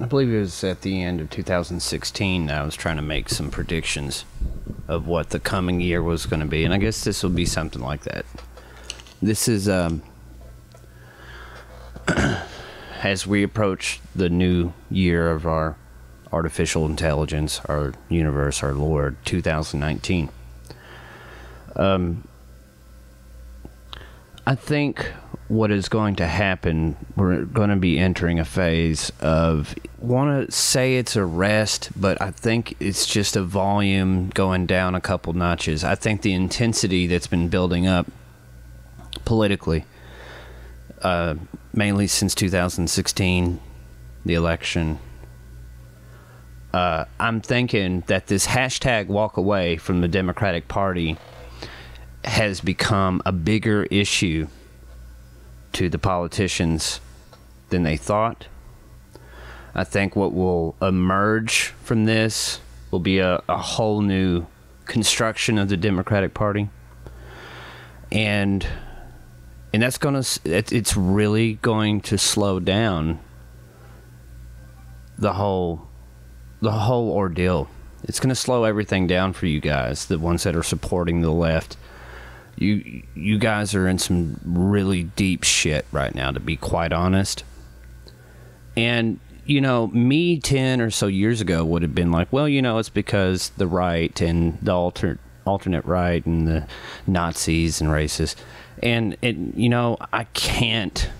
I believe it was at the end of 2016 that I was trying to make some predictions of what the coming year was going to be, and I guess this will be something like that. This is as we approach the new year of our artificial intelligence, our universe, our Lord, 2019. I think what is going to happen, we're going to be entering a phase of, want to say it's a rest, but I think it's just a volume going down a couple notches. I think the intensity that's been building up politically, mainly since 2016, the election, I'm thinking that this hashtag walk away from the Democratic Party has become a bigger issue to the politicians than they thought. I think what will emerge from this will be a whole new construction of the Democratic Party. And that's it's really going to slow down the whole ordeal. It's going to slow everything down for you guys, the ones that are supporting the left. You guys are in some really deep shit right now, to be quite honest. And, me 10 or so years ago would have been like, well, it's because the right and the alternate right and the Nazis and racists. And, I can't,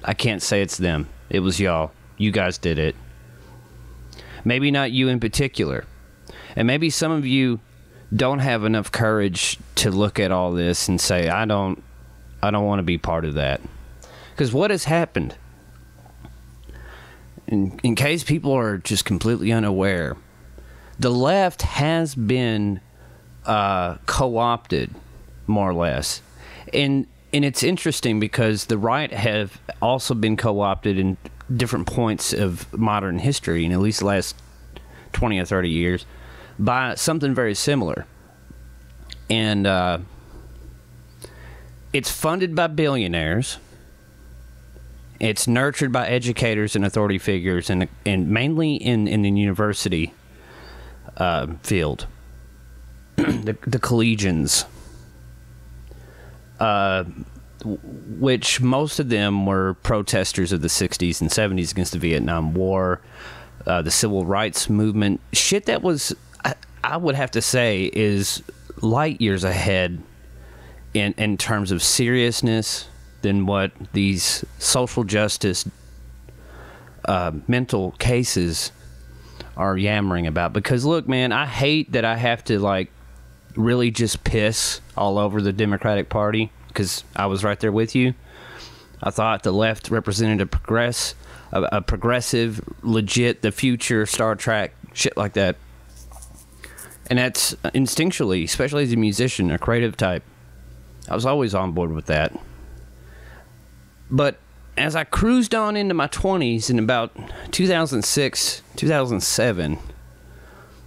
I can't say it's them. It was y'all. You guys did it. Maybe not you in particular. And maybe some of you don't have enough courage to look at all this and say, I don't want to be part of that. Because what has happened, in case people are just completely unaware, the left has been co-opted, more or less. And it's interesting because the right have also been co-opted in different points of modern history, in at least the last 20 or 30 years, by something very similar. And it's funded by billionaires. It's nurtured by educators and authority figures, and mainly in the university field. the collegians, which most of them were protesters of the 60s and 70s against the Vietnam War, the civil rights movement, shit that was, I would have to say, is light years ahead in terms of seriousness than what these social justice mental cases are yammering about. Because look, man, I hate that I have to really just piss all over the Democratic Party, because I was right there with you. I thought the left represented a progressive, legit, the future, Star Trek, shit like that. And that's instinctually, especially as a musician, a creative type, I was always on board with that. But as I cruised on into my 20s in about 2006, 2007,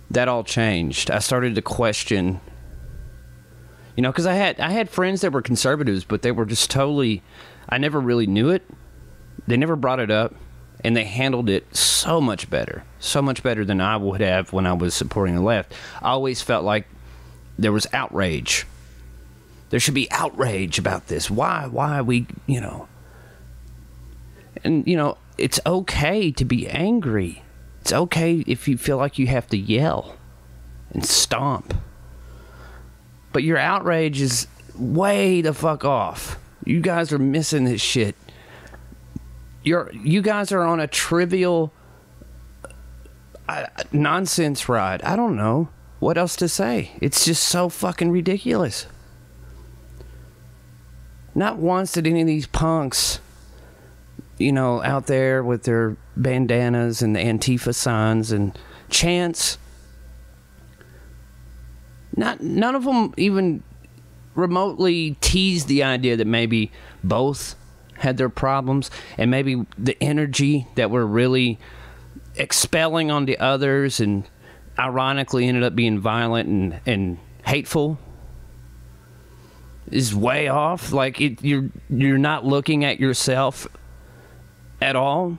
that all changed. I started to question, because I had friends that were conservatives, but they were just totally, I never really knew it. They never brought it up. And they handled it so much better than I would have when I was supporting the left. I always felt like there was outrage. There should be outrage about this. Why we, And, it's okay to be angry. It's okay if you feel like you have to yell and stomp. But your outrage is way the fuck off. You guys are missing this shit. You guys are on a trivial nonsense ride. I don't know what else to say. It's just so fucking ridiculous. Not once did any of these punks, out there with their bandanas and the Antifa signs and chants, none of them even remotely teased the idea that maybe both had their problems, and maybe the energy that we're really expelling onto others and ironically ended up being violent and hateful is way off. You're not looking at yourself at all.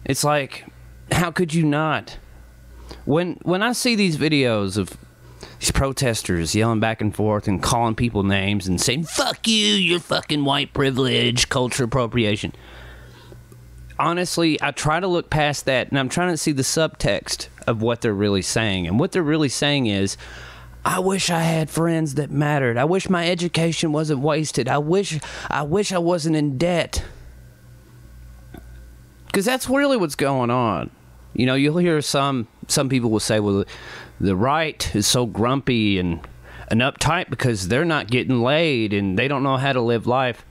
It's like, how could you not? When I see these videos of these protesters yelling back and forth and calling people names and saying, fuck you, you're fucking white privilege, culture appropriation. Honestly, I try to look past that, and I'm trying to see the subtext of what they're really saying. And what they're really saying is, I wish I had friends that mattered. I wish my education wasn't wasted. I wish I wasn't in debt. Because that's really what's going on. You know, you'll hear some people will say, well, the right is so grumpy and uptight because they're not getting laid and they don't know how to live life.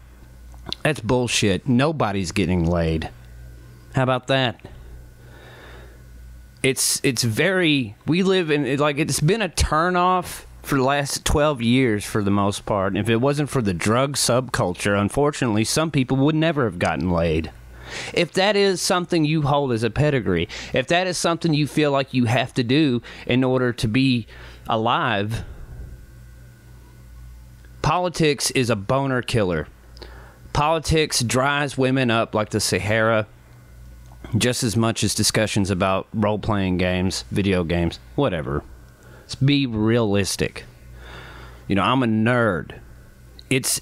That's bullshit. Nobody's getting laid. How about that? It's very, we live in, like, it's been a turnoff for the last 12 years for the most part. And if it wasn't for the drug subculture, unfortunately, some people would never have gotten laid. If that is something you hold as a pedigree, if that is something you feel like you have to do in order to be alive, politics is a boner killer. Politics dries women up like the Sahara, just as much as discussions about role-playing games, video games, whatever. Let's be realistic. You know, I'm a nerd. It's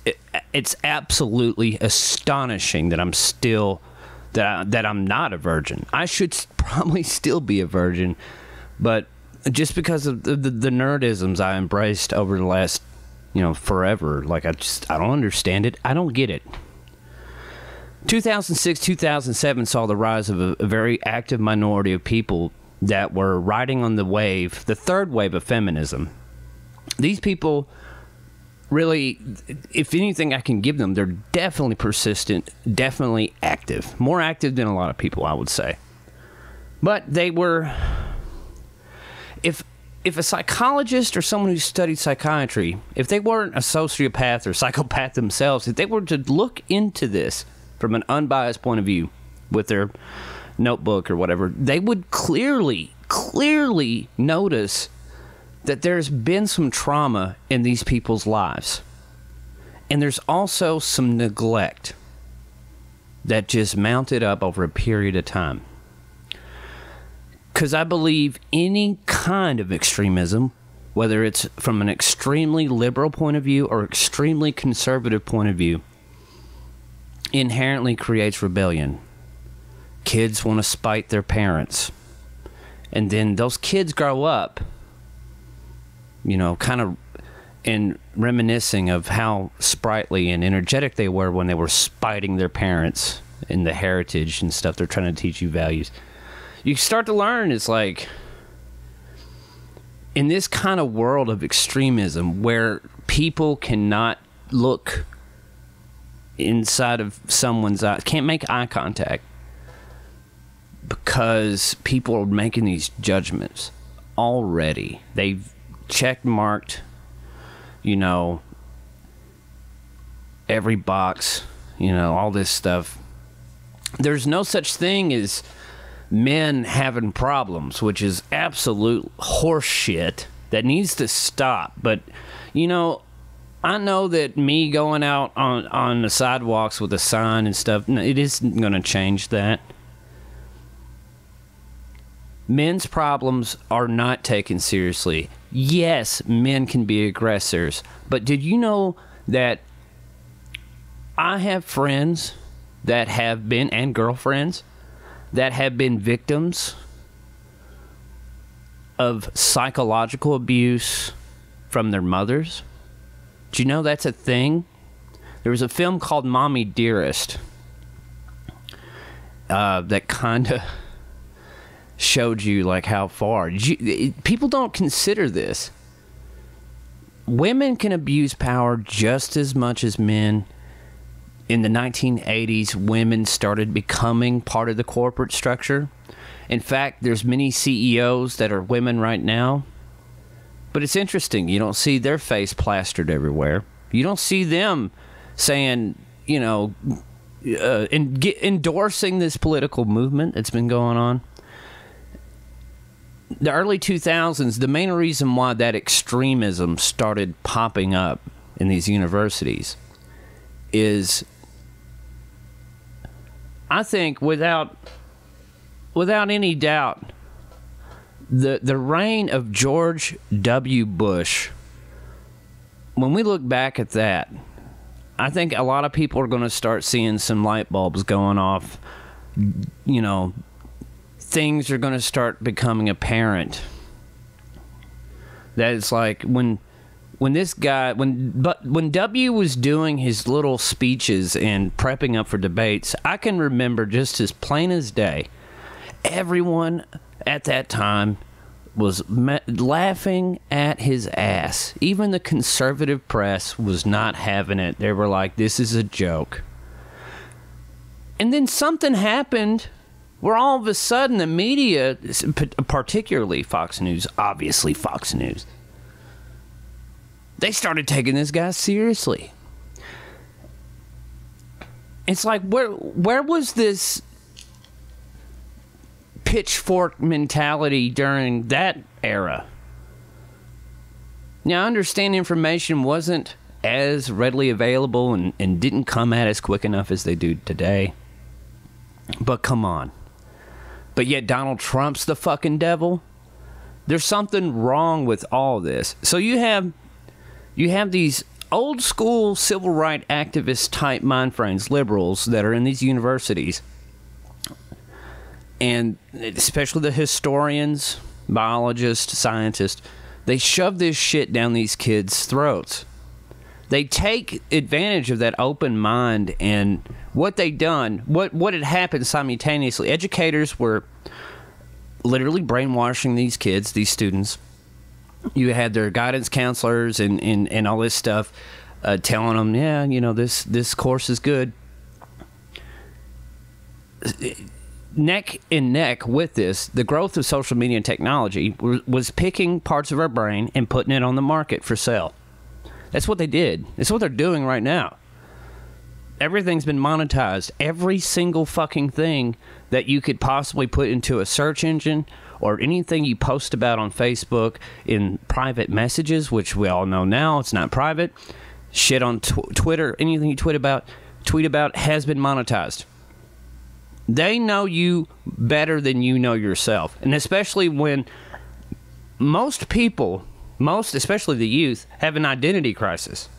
absolutely astonishing that I'm still... that I'm not a virgin. I should probably still be a virgin, but just because of the nerdisms I embraced over the last, forever, like I don't understand it. I don't get it. 2006, 2007 saw the rise of a very active minority of people that were riding on the wave, the third wave of feminism. These people... really, if anything I can give them, they're definitely persistent, definitely active. More active than a lot of people, I would say. But they were... If a psychologist or someone who studied psychiatry, if they weren't a sociopath or psychopath themselves, if they were to look into this from an unbiased point of view with their notebook or whatever, they would clearly notice that there's been some trauma in these people's lives. And there's also some neglect that just mounted up over a period of time. Because I believe any kind of extremism, whether it's from an extremely liberal point of view or extremely conservative point of view, inherently creates rebellion. Kids want to spite their parents. And then those kids grow up, kind of in reminiscing of how sprightly and energetic they were when they were spiting their parents in the heritage and stuff. They're trying to teach you values. You start to learn, it's like, in this kind of world of extremism where people cannot look inside of someone's eyes, can't make eye contact because people are making these judgments already. They've check-marked, every box, all this stuff. There's no such thing as men having problems, which is absolute horse shit that needs to stop. But, I know that me going out on the sidewalks with a sign and stuff, it isn't going to change that. Men's problems are not taken seriously. Yes, men can be aggressors, but did you know that I have friends that have been, and girlfriends, that have been victims of psychological abuse from their mothers? Do you know that's a thing? There was a film called Mommy Dearest that kind of showed you like how far. People don't consider this. Women can abuse power just as much as men. In the 1980s, women started becoming part of the corporate structure. In fact, there's many CEOs that are women right now. But it's interesting. You don't see their face plastered everywhere. You don't see them saying, endorsing this political movement that's been going on. The early 2000s, the main reason why that extremism started popping up in these universities is, I think, without without any doubt, the reign of George W. Bush, when we look back at that, I think a lot of people are going to start seeing some light bulbs going off. You know, things are going to start becoming apparent. That it's like when this guy, when W was doing his little speeches and prepping up for debates, I can remember just as plain as day, everyone at that time was laughing at his ass. Even the conservative press was not having it. They were like, this is a joke. And then something happened where all of a sudden the media, particularly Fox News, obviously Fox News, they started taking this guy seriously. It's like, where was this pitchfork mentality during that era? Now, I understand information wasn't as readily available and didn't come at us quick enough as they do today. But come on. But yet Donald Trump's the fucking devil? There's something wrong with all this. So you have these old school civil rights activist type mind frames, liberals, that are in these universities. And especially the historians, biologists, scientists, they shove this shit down these kids' throats. They take advantage of that open mind, and what they done, what had happened simultaneously, educators were literally brainwashing these kids, these students. You had their guidance counselors and all this stuff telling them, yeah, you know, this course is good. Neck and neck with this, the growth of social media and technology was picking parts of our brain and putting it on the market for sale. That's what they did. That's what they're doing right now. Everything's been monetized. Every single fucking thing that you could possibly put into a search engine or anything you post about on Facebook in private messages, which we all know now it's not private. Shit on Twitter, anything you tweet about has been monetized. They know you better than you know yourself. And especially when most people, especially the youth, have an identity crisis.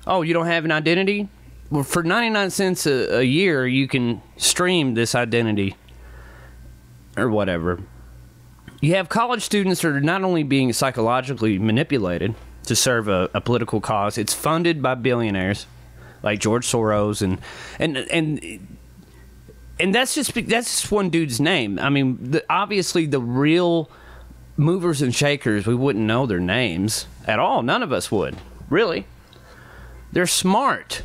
Oh, you don't have an identity? Well, for 99 cents a year, you can stream this identity or whatever. You have college students that are not only being psychologically manipulated to serve a political cause, it's funded by billionaires like George Soros and that's just one dude's name. I mean, obviously the real movers and shakers, we wouldn't know their names at all. None of us would, really. They're smart.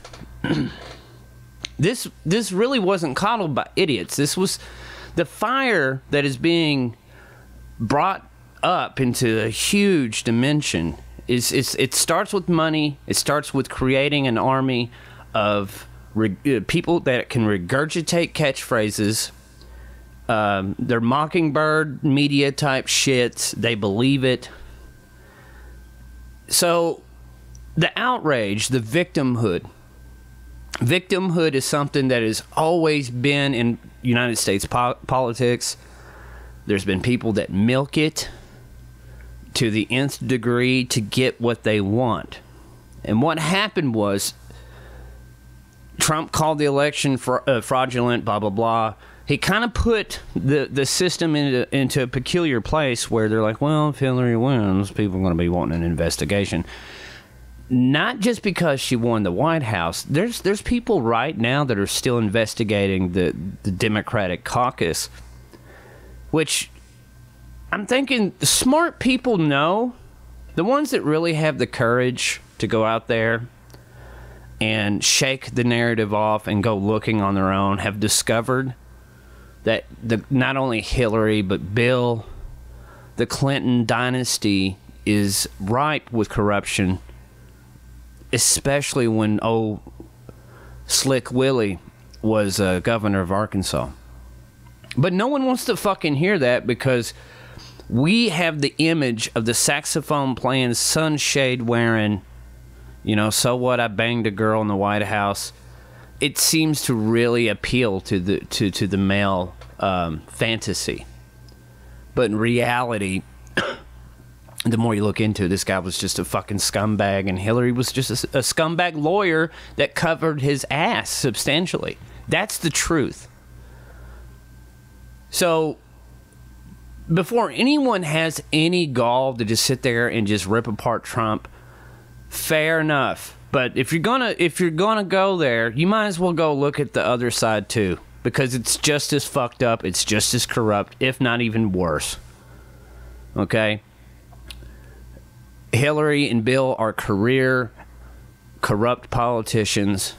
This really wasn't coddled by idiots. This was the fire that is being brought up into a huge dimension. It starts with money. It starts with creating an army of people that can regurgitate catchphrases. They're mockingbird media type shits. They believe it. So the outrage, the victimhood is something that has always been in United States politics. There's been people that milk it to the nth degree to get what they want. And what happened was Trump called the election fraudulent, blah, blah, blah. He kind of put the system into a peculiar place where they're like, well, if Hillary wins, people are going to be wanting an investigation. Not just because she won the White House. There's people right now that are still investigating the Democratic caucus, which I'm thinking smart people know. The ones that really have the courage to go out there and shake the narrative off and go looking on their own have discovered that not only Hillary but Bill, the Clinton dynasty is ripe with corruption, especially when old Slick Willie was governor of Arkansas. But no one wants to fucking hear that because we have the image of the saxophone playing, sunshade wearing, you know, so what, I banged a girl in the White House. It seems to really appeal to the male fantasy. But in reality, the more you look into it, this guy was just a fucking scumbag, and Hillary was just a scumbag lawyer that covered his ass substantially. That's the truth. So, before anyone has any gall to just sit there and just rip apart Trump, fair enough. But if you're gonna go there, you might as well go look at the other side too, because it's just as fucked up, it's just as corrupt, if not even worse. Okay? Hillary and Bill are career corrupt politicians.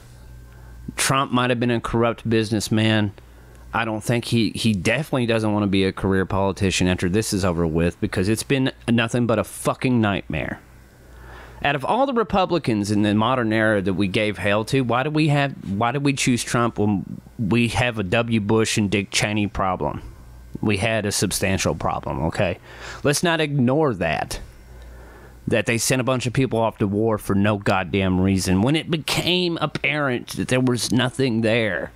Trump might have been a corrupt businessman. I don't think he definitely doesn't want to be a career politician after this is over with, because it's been nothing but a fucking nightmare. Out of all the Republicans in the modern era that we gave hell to, why did we choose Trump when we have a W. Bush and Dick Cheney problem? We had a substantial problem, okay? Let's not ignore that they sent a bunch of people off to war for no goddamn reason when it became apparent that there was nothing there.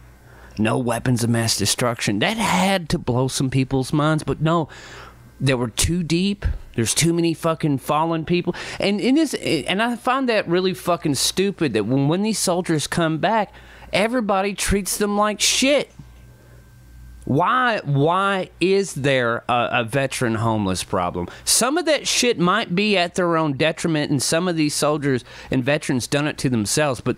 No weapons of mass destruction. That had to blow some people's minds, but no, they were too deep. There's too many fucking fallen people. And I find that really fucking stupid that when these soldiers come back, everybody treats them like shit. Why is there a veteran homeless problem? Some of that shit might be at their own detriment, and some of these soldiers and veterans done it to themselves, but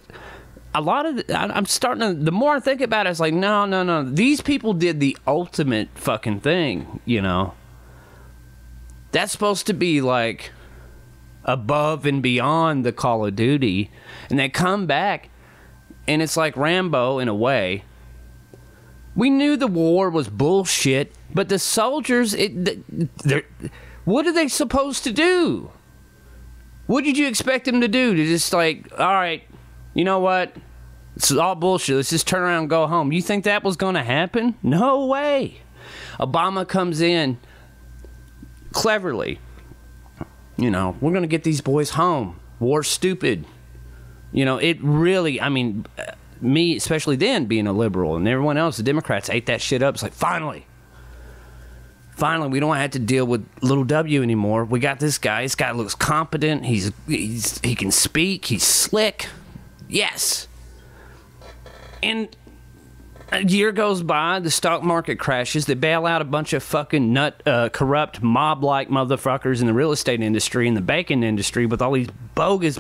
a lot of I'm starting to, the more I think about it, it's like, no. These people did the ultimate fucking thing, you know. That's supposed to be like above and beyond the Call of Duty. And they come back, and it's like Rambo in a way. We knew the war was bullshit, but the soldiers, what are they supposed to do? What did you expect them to do? To just like, all right, you know what? It's all bullshit. Let's just turn around and go home. You think that was going to happen? No way. Obama comes in cleverly. You know, we're going to get these boys home. War's stupid. You know, it really, I mean, me, especially then, being a liberal, and everyone else, the Democrats, ate that shit up. It's like, finally, we don't have to deal with little W anymore. We got this guy. This guy looks competent. He can speak. He's slick. Yes. And a year goes by, the stock market crashes, they bail out a bunch of fucking corrupt, mob-like motherfuckers in the real estate industry and the banking industry with all these bogus...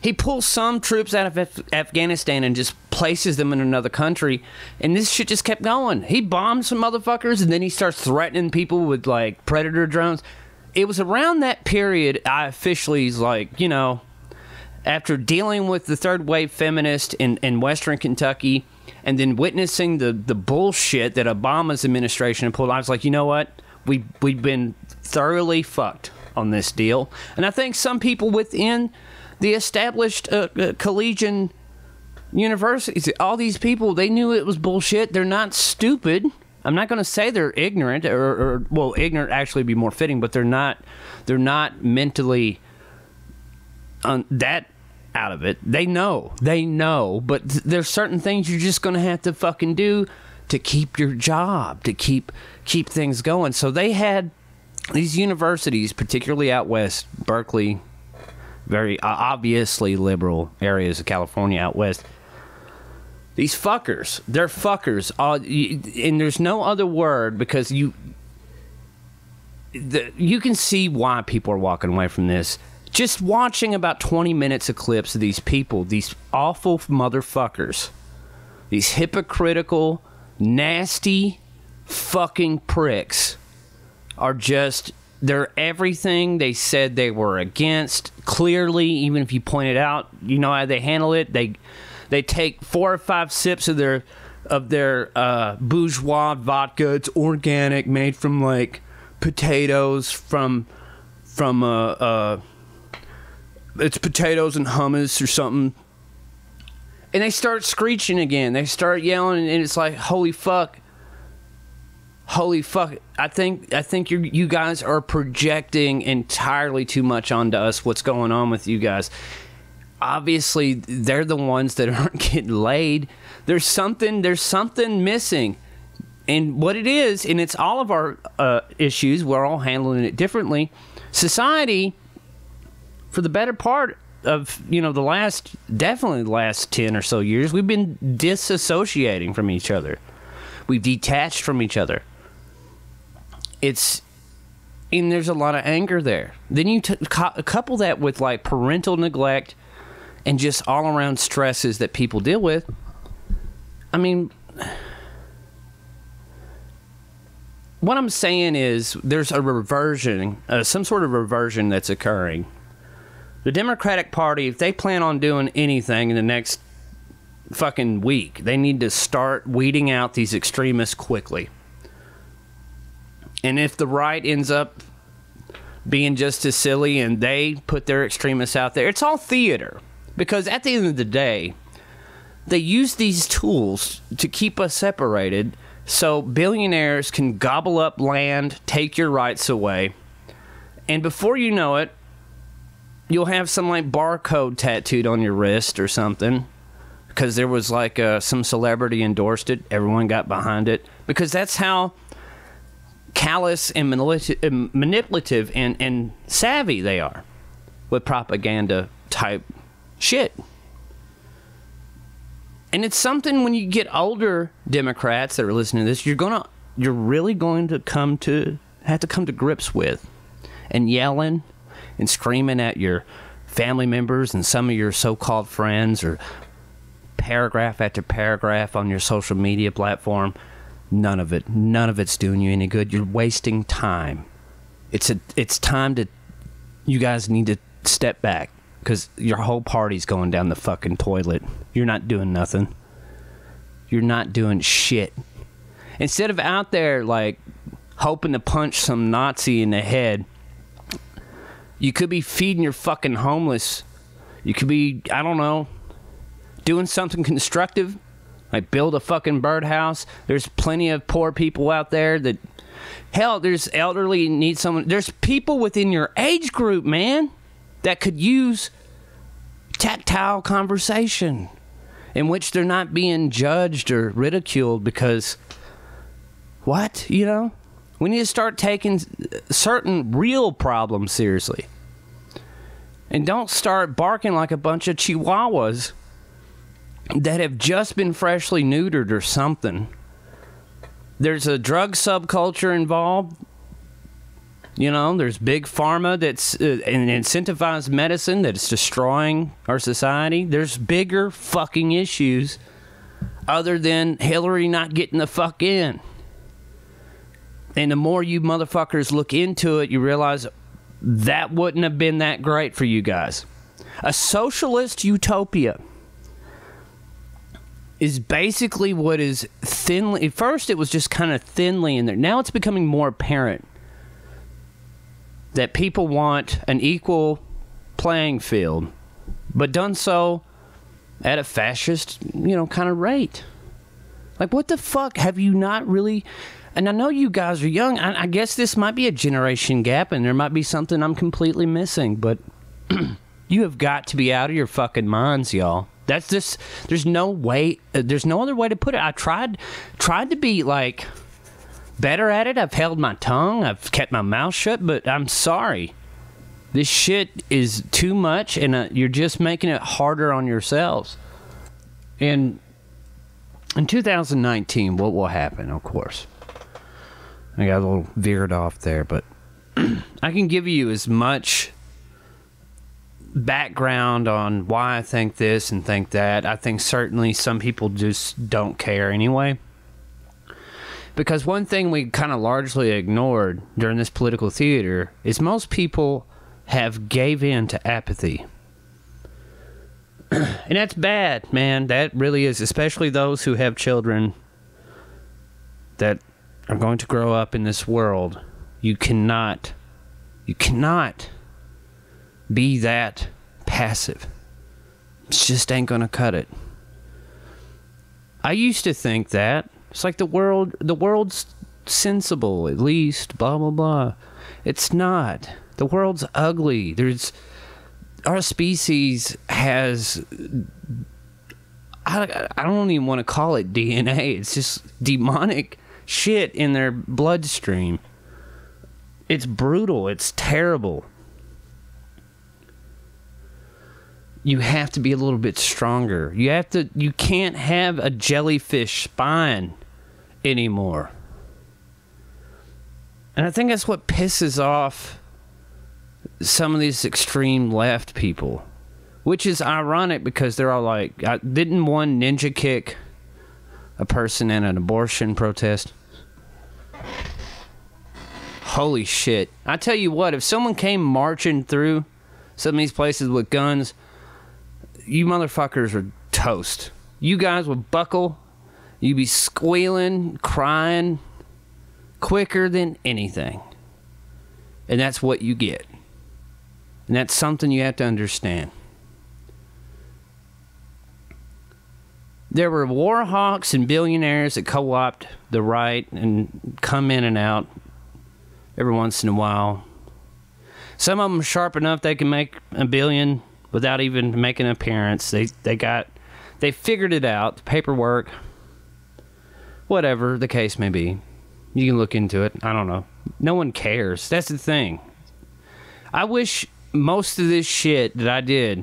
He pulls some troops out of Afghanistan and just places them in another country, and this shit just kept going. He bombed some motherfuckers, and then he starts threatening people with, like, Predator drones. It was around that period I officially was like, you know... After dealing with the third wave feminist in Western Kentucky, and then witnessing the bullshit that Obama's administration had pulled, I was like, you know what? We've been thoroughly fucked on this deal. And I think some people within the established collegiate universities, all these people, they knew it was bullshit. They're not stupid. I'm not going to say they're ignorant, or well, ignorant actually would be more fitting, but they're not mentally that out of it. They know, but there's certain things you're just going to have to fucking do to keep your job, to keep things going. So they had these universities, particularly out west, Berkeley, very obviously liberal areas of California out west. These fuckers, they're fuckers, and there's no other word, because you can see why people are walking away from this. Just watching about 20 minutes of clips of these people, these awful motherfuckers, these hypocritical, nasty fucking pricks are just, they're everything they said they were against. Clearly, even if you point it out, you know how they handle it. They take 4 or 5 sips of their bourgeois vodka. It's organic, made from like potatoes from it's potatoes and hummus or something, and they start screeching again. They start yelling, and it's like, holy fuck. I think you guys are projecting entirely too much onto us. What's going on with you guys? Obviously, they're the ones that aren't getting laid. There's something missing. And what it is, and it's all of our issues, we're all handling it differently. Society, for the better part of, definitely the last 10 or so years, we've been disassociating from each other. We've detached from each other. And there's a lot of anger there. Then you couple that with like parental neglect and just all around stresses that people deal with. I mean, what I'm saying is there's a reversion, some sort of reversion that's occurring. The Democratic Party, if they plan on doing anything in the next fucking week, they need to start weeding out these extremists quickly. And if the right ends up being just as silly and they put their extremists out there, it's all theater. Because at the end of the day, they use these tools to keep us separated so billionaires can gobble up land, take your rights away, and before you know it, you'll have some like barcode tattooed on your wrist or something because there was like some celebrity endorsed it. Everyone got behind it because that's how callous and manipulative and savvy they are with propaganda type shit. And it's something when you get older Democrats that are listening to this, you're really going to have to come to grips with. And yelling and screaming at your family members and some of your so-called friends, or paragraph after paragraph on your social media platform, none of it's doing you any good. You're wasting time. It's time to, you guys need to step back. Because your whole party's going down the fucking toilet. You're not doing nothing. You're not doing shit. Instead of out there, like, hoping to punch some Nazi in the head, you could be feeding your fucking homeless. You could be, I don't know, doing something constructive. Like, build a fucking birdhouse. There's plenty of poor people out there that... Hell, there's elderly, need someone... There's people within your age group, man, that could use tactile conversation in which they're not being judged or ridiculed because, what? We need to start taking certain real problems seriously. And don't start barking like a bunch of chihuahuas that have just been freshly neutered or something. There's a drug subculture involved. There's big pharma that's an incentivized medicine that's destroying our society. There's bigger fucking issues other than Hillary not getting the fuck in. And the more you motherfuckers look into it, you realize that wouldn't have been that great for you guys. A socialist utopia is basically what is thinly... At first, it was just kind of thinly in there. Now it's becoming more apparent that people want an equal playing field, but done so at a fascist, kind of rate. Like, what the fuck have you not really... And I know you guys are young. I guess this might be a generation gap, and there might be something I'm completely missing, but you have got to be out of your fucking minds, y'all. That's just... There's no way... There's no other way to put it. I tried to be, like... better at it. I've held my tongue. I've kept my mouth shut, but I'm sorry. This shit is too much, and you're just making it harder on yourselves. In 2019, what will happen, of course? I got a little veered off there, but I can give you as much background on why I think this and think that. I think certainly some people just don't care anyway. Because one thing we kind of largely ignored during this political theater is most people have gave in to apathy. And that's bad, man. That really is, especially those who have children that are going to grow up in this world. You cannot be that passive. It just ain't gonna cut it. I used to think that. It's like the world's sensible, at least, blah, blah, blah. It's not. The world's ugly. Our species has I don't even want to call it DNA. It's just demonic shit in their bloodstream. It's brutal. It's terrible. You have to be a little bit stronger. You can't have a jellyfish spine anymore. And I think that's what pisses off some of these extreme left people. Which is ironic because they're all like, didn't one ninja kick a person in an abortion protest? Holy shit. I tell you what, if someone came marching through some of these places with guns, you motherfuckers are toast. You guys would buckle. You'd be squealing, crying, quicker than anything. And that's what you get. And that's something you have to understand. There were war hawks and billionaires that co-opt the right and come in and out every once in a while. Some of them are sharp enough they can make $1 billion without even making an appearance. They figured it out, the paperwork, whatever the case may be. You can look into it. I don't know. No one cares. That's the thing. I wish most of this shit that I did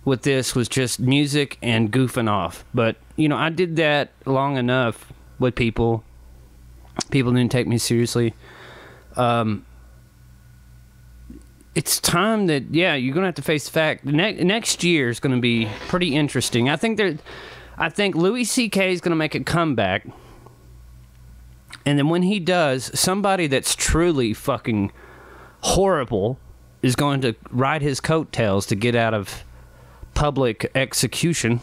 with this was just music and goofing off. But, you know, I did that long enough with people. People didn't take me seriously. It's time that, yeah, you're going to have to face the fact. Next year is going to be pretty interesting. I think Louis C.K. is going to make a comeback. And then when he does, somebody that's truly fucking horrible is going to ride his coattails to get out of public execution,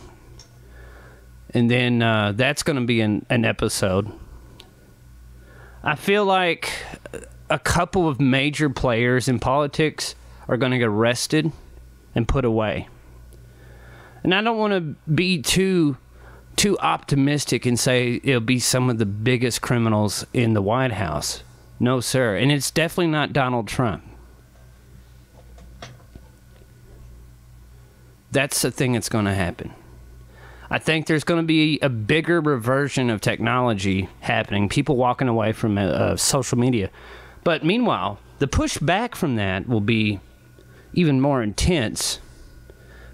and then that's going to be an episode. I feel like a couple of major players in politics are going to get arrested and put away. And I don't want to be too optimistic and say it'll be some of the biggest criminals in the White House. No, sir. And it's definitely not Donald Trump. That's the thing that's going to happen. I think there's going to be a bigger reversion of technology happening. People walking away from social media. But meanwhile, the pushback from that will be even more intense.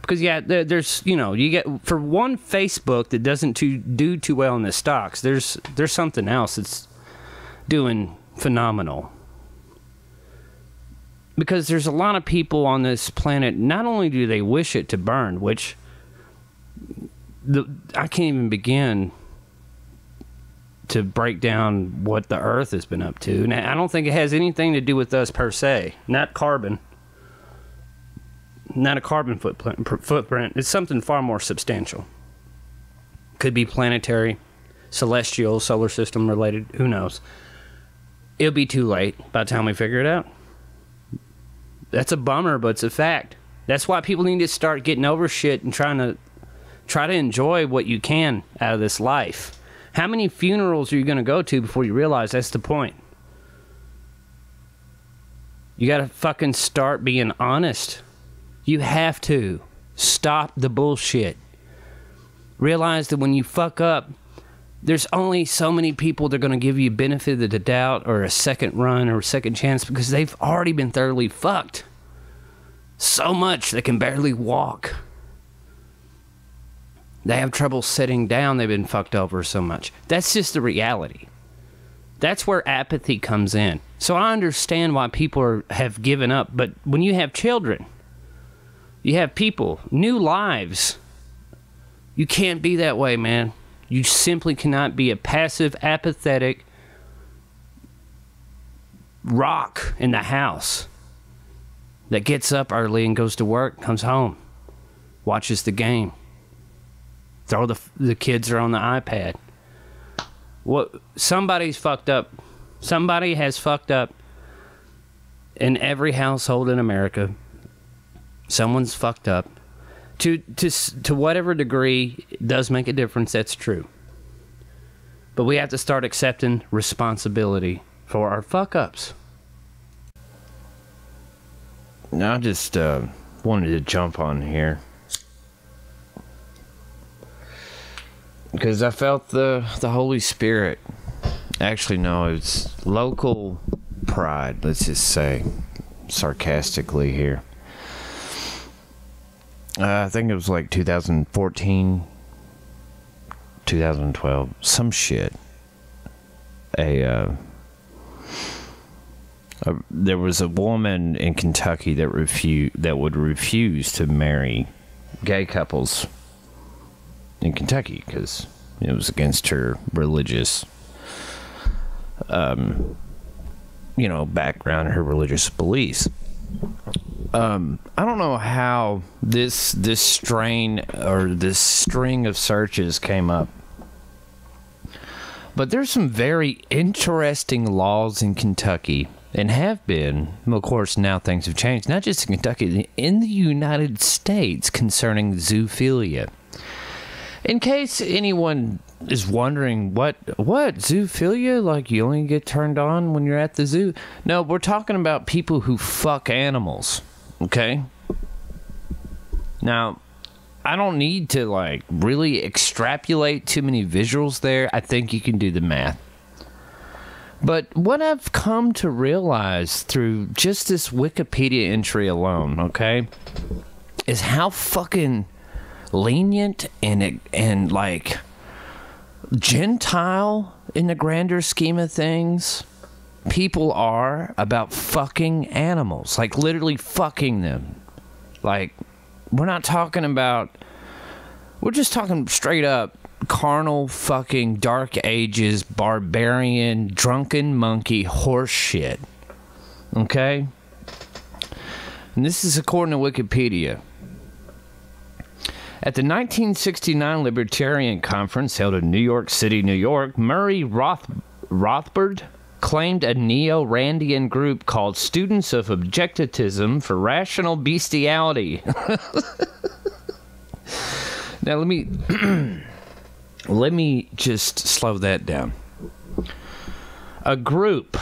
Because, yeah, there's, you know, you get, for one Facebook that doesn't do too well in the stocks, there's something else that's doing phenomenal. Because there's a lot of people on this planet, not only do they wish it to burn, which I can't even begin to break down what the Earth has been up to. Now, I don't think it has anything to do with us per se. Not carbon. Not a carbon footprint. It's something far more substantial. Could be planetary, celestial, solar system related. Who knows? It'll be too late by the time we figure it out. That's a bummer, but it's a fact. That's why people need to start getting over shit and try to enjoy what you can out of this life. How many funerals are you going to go to before you realize that's the point? You got to fucking start being honest. You have to. Stop the bullshit. Realize that when you fuck up, there's only so many people that are going to give you benefit of the doubt or a second run or a second chance because they've already been thoroughly fucked. So much they can barely walk. They have trouble sitting down. They've been fucked over so much. That's just the reality. That's where apathy comes in. So I understand why people have given up. But when you have children, you have people, new lives, you can't be that way, man. You simply cannot be a passive, apathetic rock in the house that gets up early and goes to work, comes home, watches the game. Throw the kids are on the iPad. Somebody's fucked up. Somebody has fucked up in every household in America. Someone's fucked up. To whatever degree it does make a difference, that's true. But we have to start accepting responsibility for our fuck-ups. I just wanted to jump on here. because I felt the Holy Spirit. Actually, no, it's local pride, let's just say, sarcastically here. I think it was like 2014, 2012, some shit. There was a woman in Kentucky that would refuse to marry gay couples in Kentucky because it was against her religious, background, her religious beliefs. I don't know how this strain or this string of searches came up, but there's some very interesting laws in Kentucky, and have been. Well, of course, now things have changed, not just in Kentucky, in the United States, concerning zoophilia. In case anyone is wondering, what zoophilia? Like, you only get turned on when you're at the zoo? No, we're talking about people who fuck animals, okay? Now, I don't need to, like, really extrapolate too many visuals there. I think you can do the math. But what I've come to realize through just this Wikipedia entry alone, okay, is how fucking lenient and like Gentile in the grander scheme of things people are about fucking animals. Like, literally fucking them. Like, we're not talking about, we're just talking straight up carnal fucking Dark Ages barbarian drunken monkey horse shit. Okay? And this is according to Wikipedia. At the 1969 Libertarian Conference held in New York City, New York, Murray Rothbard claimed a neo-Randian group called Students of Objectivism for Rational Bestiality. Now let me just slow that down. A group.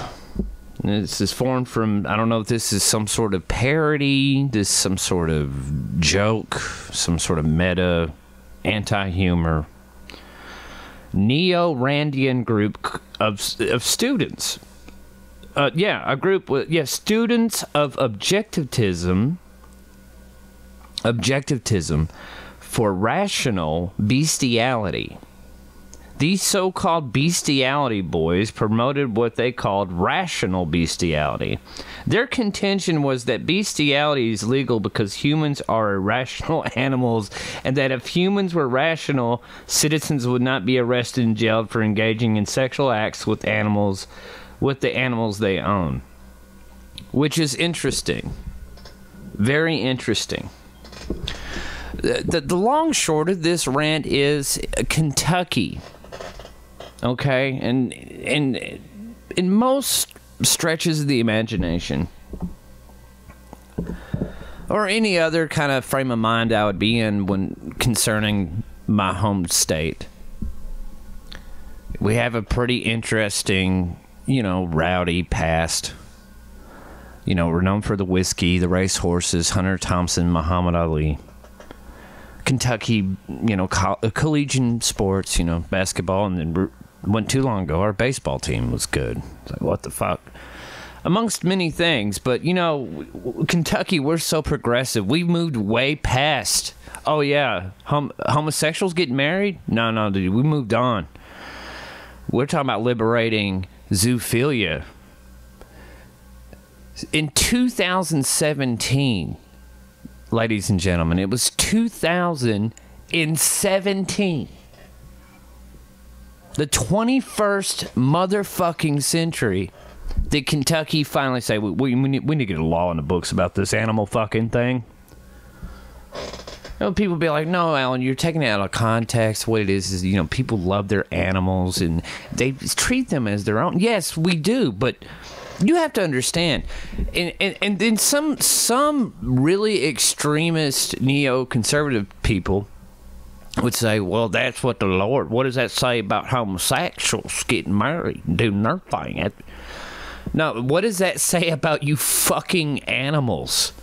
This is formed from, I don't know if this is some sort of parody, this is some sort of joke, some sort of meta, anti-humor. Neo-Randian group of students. A group with, students of objectivism for rational bestiality. These so-called bestiality boys promoted what they called rational bestiality. Their contention was that bestiality is legal because humans are irrational animals, and that if humans were rational, citizens would not be arrested and jailed for engaging in sexual acts with the animals they own. Which is interesting. Very interesting. The long short of this rant is Kentucky. Okay, and in most stretches of the imagination, or any other kind of frame of mind I would be in when concerning my home state, we have a pretty interesting, rowdy past. We're known for the whiskey, the race horses, Hunter Thompson, Muhammad Ali. Kentucky, collegiate sports, basketball, and then went too long ago, our baseball team was good. It's like, what the fuck? Amongst many things, but, Kentucky, we're so progressive. We've moved way past, oh, yeah, homosexuals getting married? No, dude, we moved on. We're talking about liberating zoophilia. In 2017, ladies and gentlemen, it was 2017. The 21st motherfucking century, did Kentucky finally say, we need to get a law in the books about this animal fucking thing? People be like, no, Alan, you're taking it out of context. What it is, people love their animals and they treat them as their own. Yes, we do, but you have to understand. And then some really extremist neoconservative people would say, well, that's what what does that say about homosexuals getting married and doing their thing? No, what does that say about you fucking animals?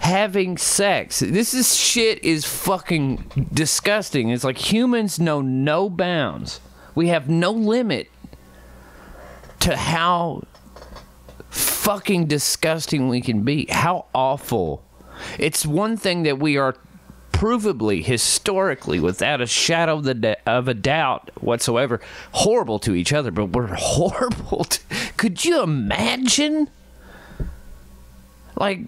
having sex. This shit is fucking disgusting. It's like humans know no bounds. We have no limit to how fucking disgusting we can be. How awful. It's one thing that we are provably, historically, without a shadow of a doubt whatsoever, horrible to each other, but we're horrible could you imagine? Like,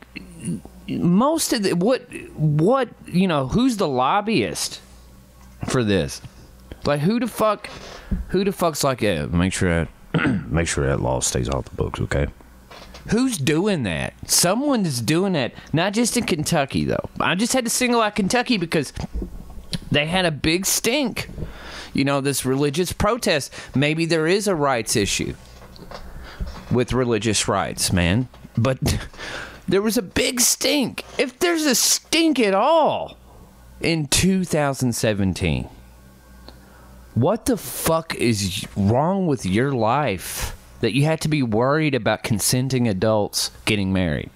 most of the what you know, who's the lobbyist for this? Like, who the fuck's like, yeah, make sure that law stays off the books, okay? Who's doing that? Someone is doing that. Not just in Kentucky, though. I just had to single out Kentucky because they had a big stink. You know, this religious protest. Maybe there is a rights issue with religious rights, man. But there was a big stink. If there's a stink at all in 2017, what the fuck is wrong with your life that you have to be worried about consenting adults getting married?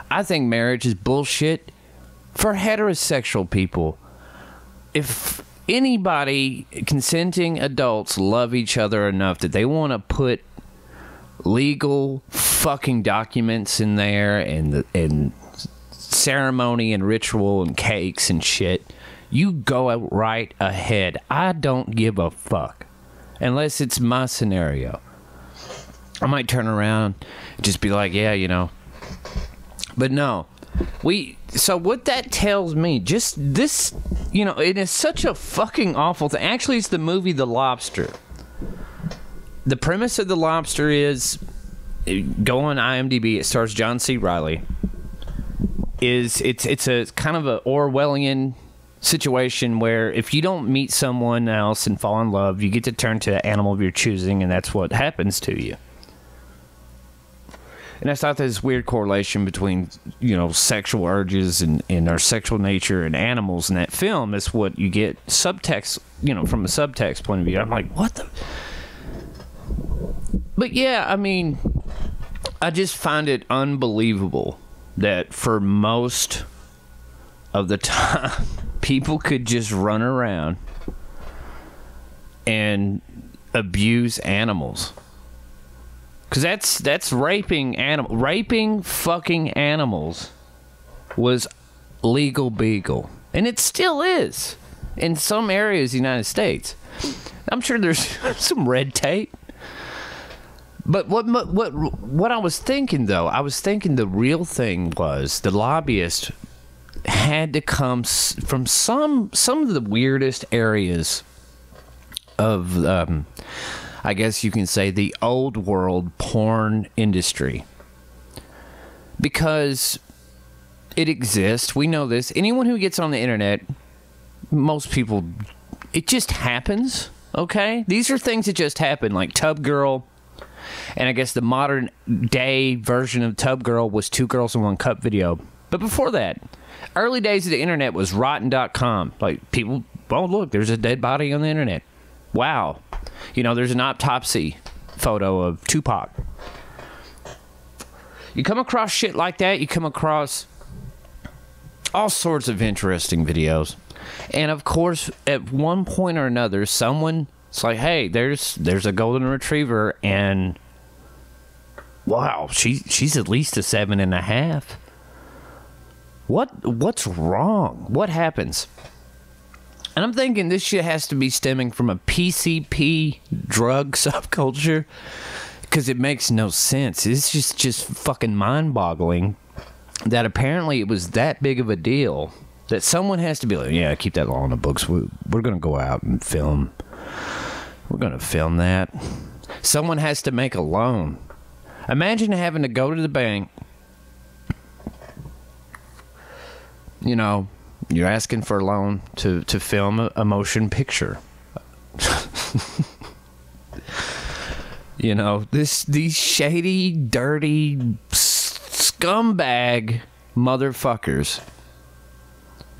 I think marriage is bullshit for heterosexual people. If anybody, consenting adults, love each other enough that they want to put legal fucking documents in there and ceremony and ritual and cakes and shit, you go right ahead. I don't give a fuck. Unless it's my scenario. I might turn around and just be like, yeah, you know. But no. So what that tells me, just this, you know, it is such a fucking awful thing. Actually, it's the movie The Lobster. The premise of The Lobster is, go on IMDb, it stars John C. Reilly. It's a kind of a Orwellian situation where if you don't meet someone else and fall in love, you get to turn to an animal of your choosing, and that's what happens to you. And I thought there's this weird correlation between, you know, sexual urges and our sexual nature and animals in that film. Is what you get subtext, you know, from a subtext point of view. I'm like, what the? But yeah, I mean, I just find it unbelievable that for most of the time, people could just run around and abuse animals. Because that's raping animals. Raping fucking animals was legal beagle. And it still is in some areas of the United States. I'm sure there's some red tape. But what I was thinking, though, I was thinking the real thing was the lobbyist had to come from some of the weirdest areas of, I guess you can say, the old world porn industry. Because it exists. We know this. Anyone who gets on the internet, most people, it just happens, okay? These are things that just happen, like Tub Girl. And I guess the modern day version of Tub Girl was 2 girls in 1 cup video. But before that, early days of the internet was rotten.com. Like, people, oh, look, there's a dead body on the internet. Wow. You know, there's an autopsy photo of Tupac. You come across shit like that, you come across all sorts of interesting videos. And of course, at one point or another, someone, it's like, hey, there's a golden retriever, and wow, she's at least a 7.5. What's wrong? What happens? And I'm thinking this shit has to be stemming from a PCP drug subculture, because it makes no sense. It's just fucking mind-boggling that apparently it was that big of a deal that someone has to be like, yeah, keep that law in the books. We're going to go out and film. We're going to film that. Someone has to make a loan. Imagine having to go to the bank. You know, you're asking for a loan to film a motion picture. You know, these shady, dirty, scumbag motherfuckers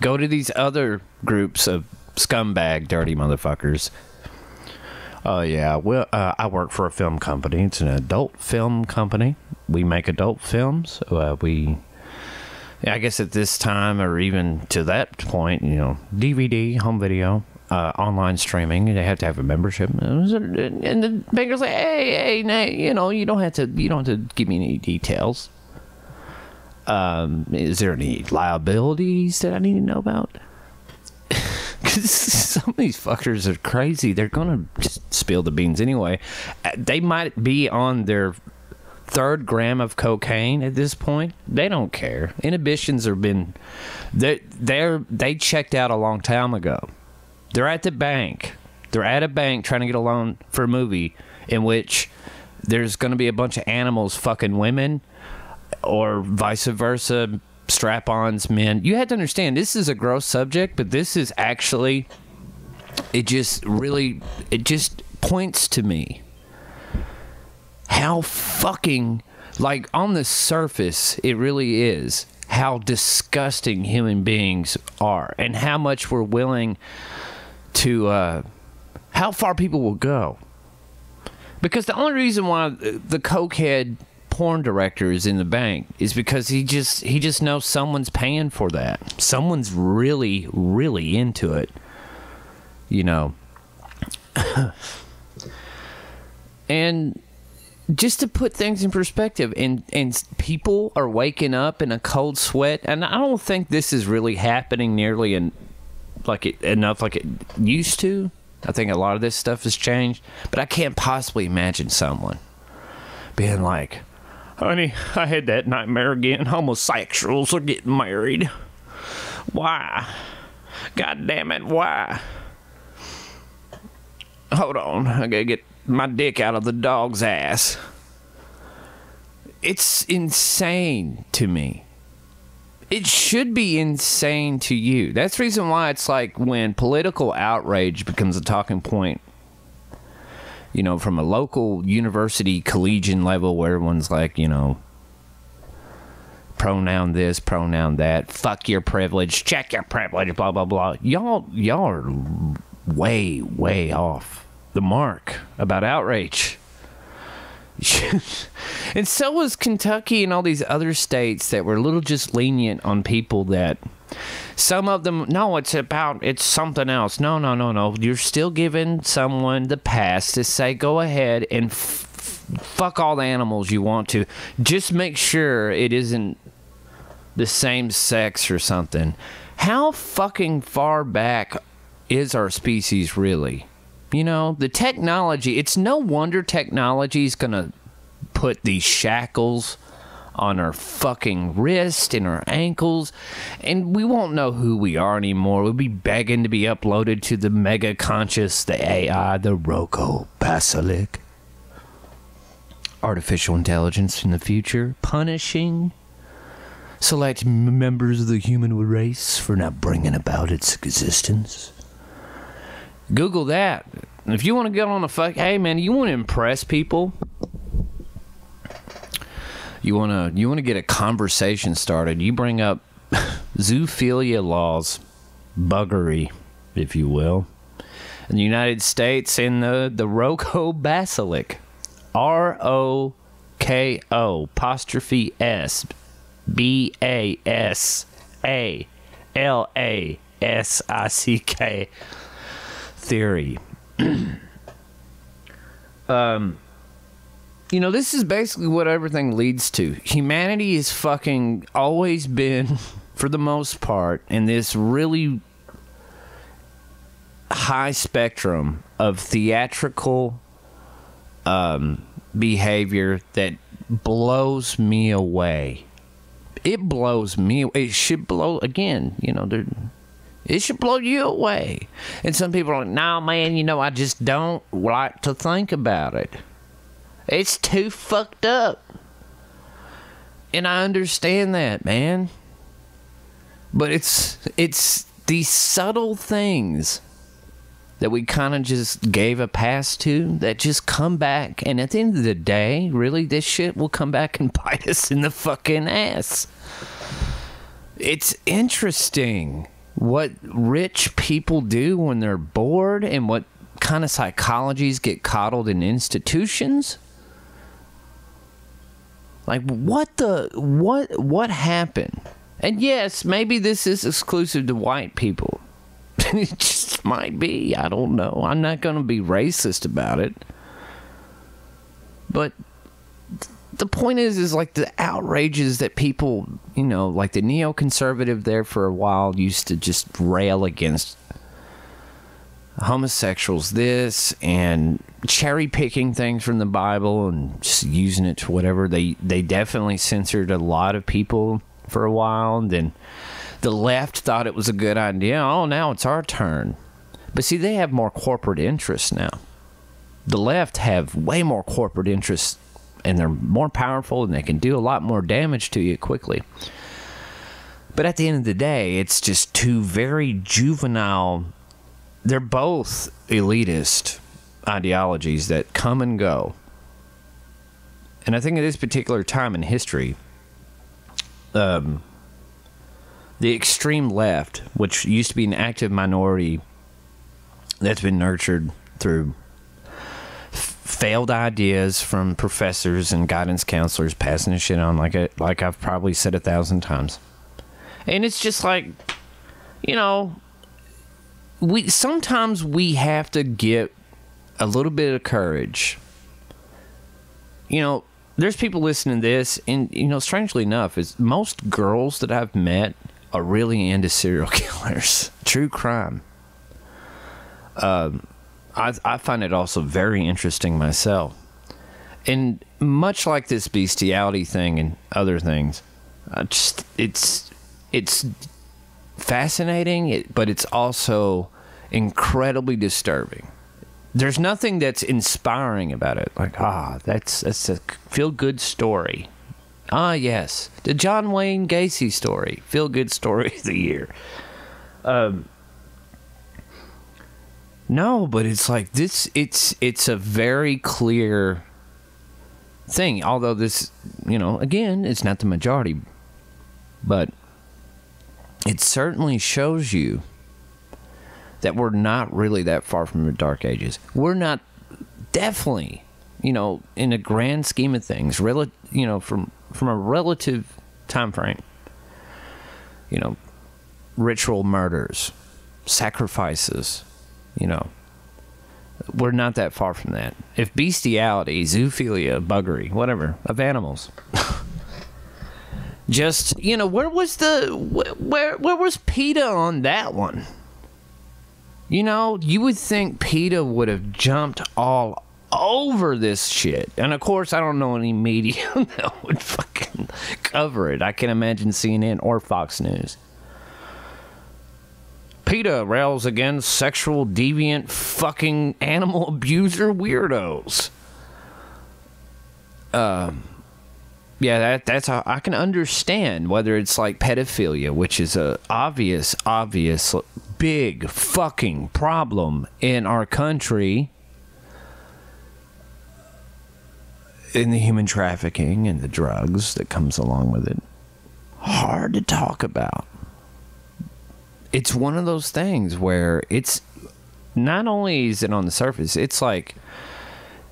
go to these other groups of scumbag, dirty motherfuckers. Oh, yeah, well, I work for a film company. It's an adult film company. We make adult films. We I guess at this time, or even to that point, you know, DVD, home video, online streaming, they have to have a membership. And the banker's like, hey, Nate, you know, you don't have to give me any details. Is there any liabilities that I need to know about? Because some of these fuckers are crazy. They're gonna just spill the beans anyway. They might be on their 3rd gram of cocaine at this point. They don't care. Inhibitions have been they checked out a long time ago. They're at the bank. They're at a bank trying to get a loan for a movie in which there's going to be a bunch of animals fucking women, or vice versa, strap-ons men. You have to understand, this is a gross subject, but this is actually, it just points to me how fucking, like, on the surface, it really is how disgusting human beings are, and how much we're willing to, how far people will go. Because the only reason why the cokehead porn director is in the bank is because he just knows someone's paying for that. Someone's really, really into it, you know. And just to put things in perspective, and people are waking up in a cold sweat, and I don't think this is really happening nearly enough like it used to. I think a lot of this stuff has changed, but I can't possibly imagine someone being like, honey, I had that nightmare again. Homosexuals are getting married. Why? God damn it, why? Hold on, I gotta get my dick out of the dog's ass. It's insane to me. It should be insane to you. That's the reason why it's like when political outrage becomes a talking point, you know, from a local university collegian level where everyone's like, you know, pronoun this, pronoun that, fuck your privilege, check your privilege, blah, blah, blah. Y'all are way, way off the mark about outrage. And so was Kentucky and all these other states that were a little just lenient on people that some of them, no, it's something else. No. You're still giving someone the pass to say, go ahead and fuck all the animals you want to. Just make sure it isn't the same sex or something. How fucking far back is our species really? You know, the technology, it's no wonder technology is going to put these shackles on our fucking wrist and our ankles, and we won't know who we are anymore. We'll be begging to be uploaded to the mega conscious, the AI, the Roko Basilic. Artificial intelligence in the future, punishing select members of the human race for not bringing about its existence. Google that. If you want to get on the hey man, you want to impress people, you want to get a conversation started, you bring up zoophilia laws, buggery, if you will, in the United States, in the Roko Basilic, ROKO apostrophe S BASALASIK theory. You know, this is basically what everything leads to. Humanity has fucking always been, for the most part, in this really high spectrum of theatrical behavior that blows me away. It blows me away. It should blow, again, you know, it should blow you away. And some people are like, no, man, you know, I just don't like to think about it. It's too fucked up. And I understand that, man. But it's these subtle things that we kind of just gave a pass to that just come back. And at the end of the day, really, this shit will come back and bite us in the fucking ass. It's interesting what rich people do when they're bored and what kind of psychologies get coddled in institutions. Like, what happened? And yes, maybe this is exclusive to white people. It just might be. I don't know. I'm not going to be racist about it. But the point is like the outrages that people, you know, like the neoconservative there for a while used to just rail against homosexuals, this, and cherry picking things from the Bible and just using it to whatever. They definitely censored a lot of people for a while, and then the left thought it was a good idea. Oh, now it's our turn. But see, they have more corporate interests now. The left have way more corporate interests, and they're more powerful, and they can do a lot more damage to you quickly. But at the end of the day, it's just two very juvenile, they're both elitist ideologies that come and go. And I think at this particular time in history, the extreme left, which used to be an active minority that's been nurtured through failed ideas from professors and guidance counselors passing this shit on, like I've probably said 1,000 times. And it's just like, you know, sometimes we have to get a little bit of courage. You know, there's people listening to this, and, you know, strangely enough, is most girls that I've met are really into serial killers, true crime. I find it also very interesting myself. And much like this bestiality thing and other things, it's fascinating, but it's also incredibly disturbing. There's nothing that's inspiring about it. Like, that's a feel-good story. Yes, the John Wayne Gacy story, feel-good story of the year. No, but it's like this. It's a very clear thing. Although this, you know, again, it's not the majority, but it certainly shows you that we're not really that far from the Dark Ages. We're not, definitely, you know, in a grand scheme of things, you know, from a relative time frame, you know, ritual murders, sacrifices, you know, we're not that far from that. If bestiality, zoophilia, buggery, whatever, of animals, just, you know, where was PETA on that one? You know, you would think PETA would have jumped all over this shit. And of course, I don't know any media that would fucking cover it. I can imagine CNN or Fox News. PETA rails against sexual deviant fucking animal abuser weirdos. Yeah, that's how I can understand whether it's like pedophilia, which is a obvious big fucking problem in our country, in the human trafficking and the drugs that comes along with it. Hard to talk about. It's one of those things where it's not only is it on the surface, it's like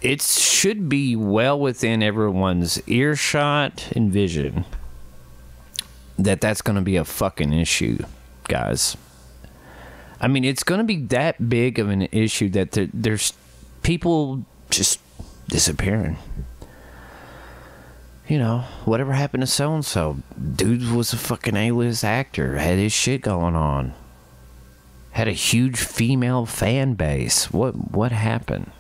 it should be well within everyone's earshot and vision that that's going to be a fucking issue, guys. I mean, it's going to be that big of an issue that there's people just disappearing. You know, whatever happened to so-and-so? Dude was a fucking A-list actor, had his shit going on. Had a huge female fan base. What happened?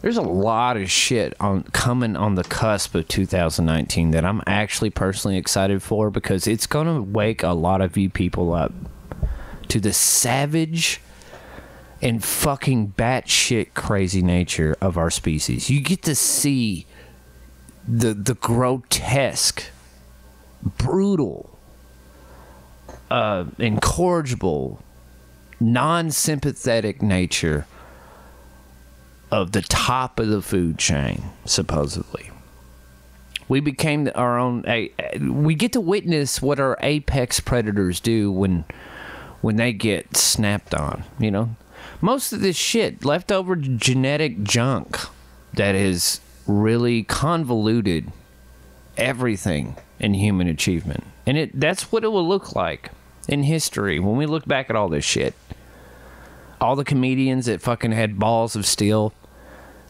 There's a lot of shit coming on the cusp of 2019 that I'm actually personally excited for, because it's going to wake a lot of you people up to the savage and fucking batshit crazy nature of our species. You get to see the grotesque, brutal, incorrigible, non-sympathetic nature of the top of the food chain, supposedly. We became our own. We get to witness what our apex predators do when they get snapped on. You know, most of this shit, leftover genetic junk that is really convoluted everything in human achievement. And that's what it will look like in history when we look back at all this shit. All the comedians that fucking had balls of steel,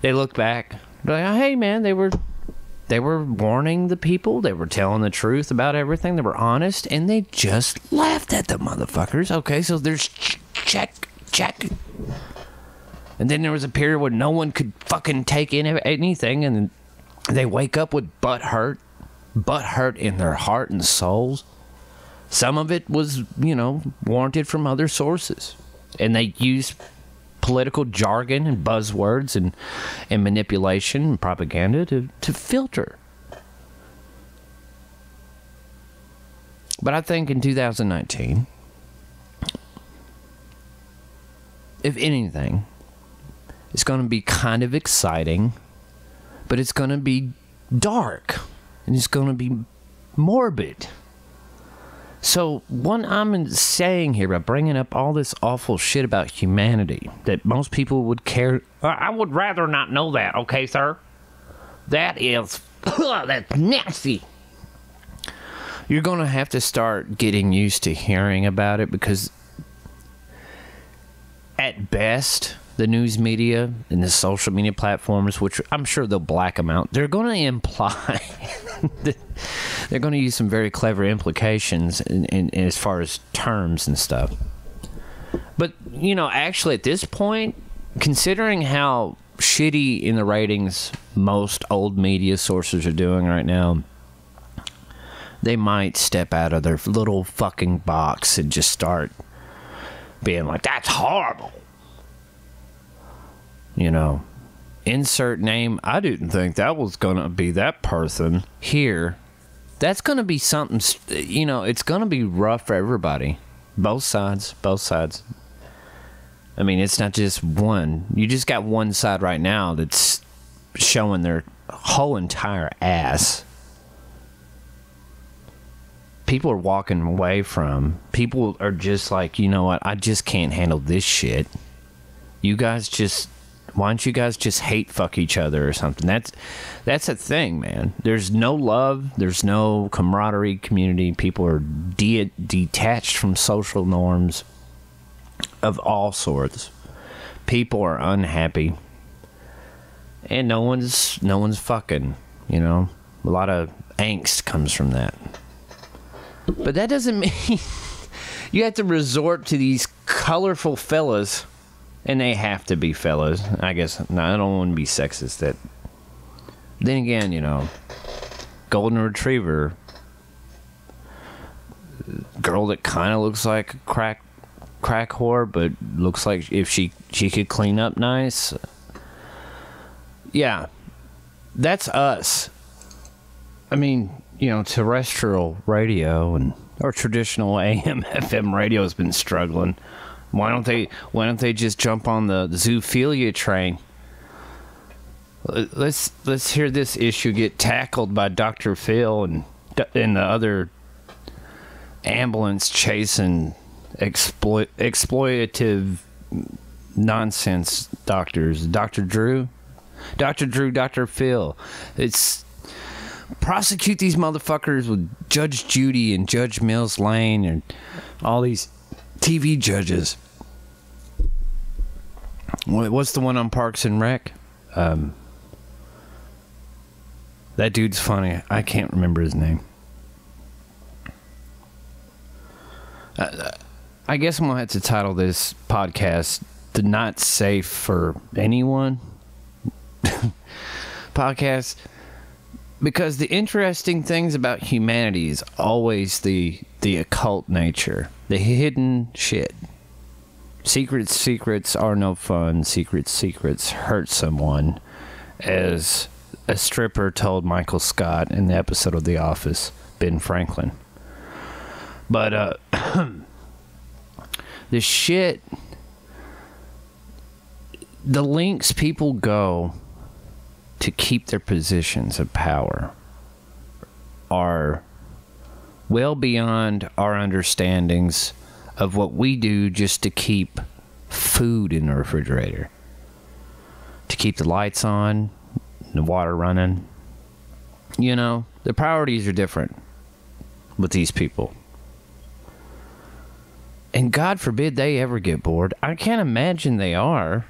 they look back, they're like, oh, hey man, they were warning the people, they were telling the truth about everything, they were honest, and they just laughed at the motherfuckers. Okay, so there's check. And then there was a period where no one could fucking take in anything, and they wake up with butt hurt in their heart and souls. Some of it was, warranted from other sources. And they used political jargon and buzzwords and manipulation and propaganda to filter. But I think in 2019, if anything, it's going to be kind of exciting, but it's going to be dark, and it's going to be morbid. So what I'm saying here by bringing up all this awful shit about humanity that most people would care, I would rather not know that, okay, sir? That is, that's nasty. You're going to have to start getting used to hearing about it, because at best, the news media and the social media platforms, which I'm sure they'll black them out, they're going to imply, they're going to use some very clever implications in as far as terms and stuff. But, actually at this point, considering how shitty in the ratings most old media sources are doing right now, they might step out of their little fucking box and just start being like, that's horrible. Insert name. I didn't think that was going to be that person here. That's going to be something, it's going to be rough for everybody. Both sides. I mean, it's not just one. You just got one side right now that's showing their whole entire ass. People are walking away from. People are just like, you know what? I just can't handle this shit. You guys just... Why don't you guys just hate fuck each other or something? That's a thing, man. There's no love. There's no camaraderie, community. People are detached from social norms of all sorts. People are unhappy, and no one's fucking. A lot of angst comes from that. But that doesn't mean you have to resort to these colorful fellas. And they have to be fellas. I guess, no, I don't want to be sexist. Then again, golden retriever, girl that kind of looks like a crack whore, but looks like if she could clean up nice. Yeah, that's us. I mean, terrestrial radio or traditional AM FM radio has been struggling. Why don't they just jump on the zoophilia train? Let's hear this issue get tackled by Dr. Phil and the other ambulance chasing exploitative nonsense doctors. Dr. Drew, Dr. Phil. It's prosecute these motherfuckers with Judge Judy and Judge Mills Lane and all these TV judges. What's the one on Parks and Rec? That dude's funny. I can't remember his name. I guess I'm going to have to title this podcast the Not Safe for Anyone podcast, because the interesting things about humanity is always the occult nature, the hidden shit. Secrets are no fun. Secrets hurt someone, as a stripper told Michael Scott in the episode of The Office, Ben Franklin. But the shit, the lengths people go to keep their positions of power are well beyond our understandings of what we do just to keep food in the refrigerator, to keep the lights on, the water running. You know, the priorities are different with these people. And God forbid they ever get bored. I can't imagine they are.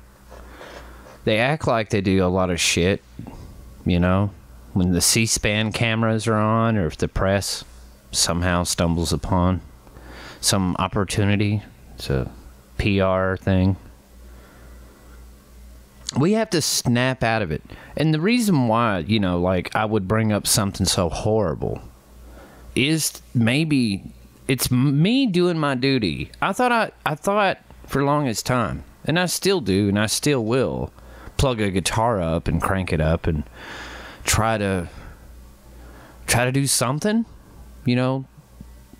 They act like they do a lot of shit, you know, when the C-SPAN cameras are on, or if the press somehow stumbles upon some opportunity. It's a PR thing. We have to snap out of it. And the reason why, you know, like, I would bring up something so horrible is maybe it's me doing my duty. I thought for the longest time, and I still do, and I still will, plug a guitar up and crank it up and try to do something, you know.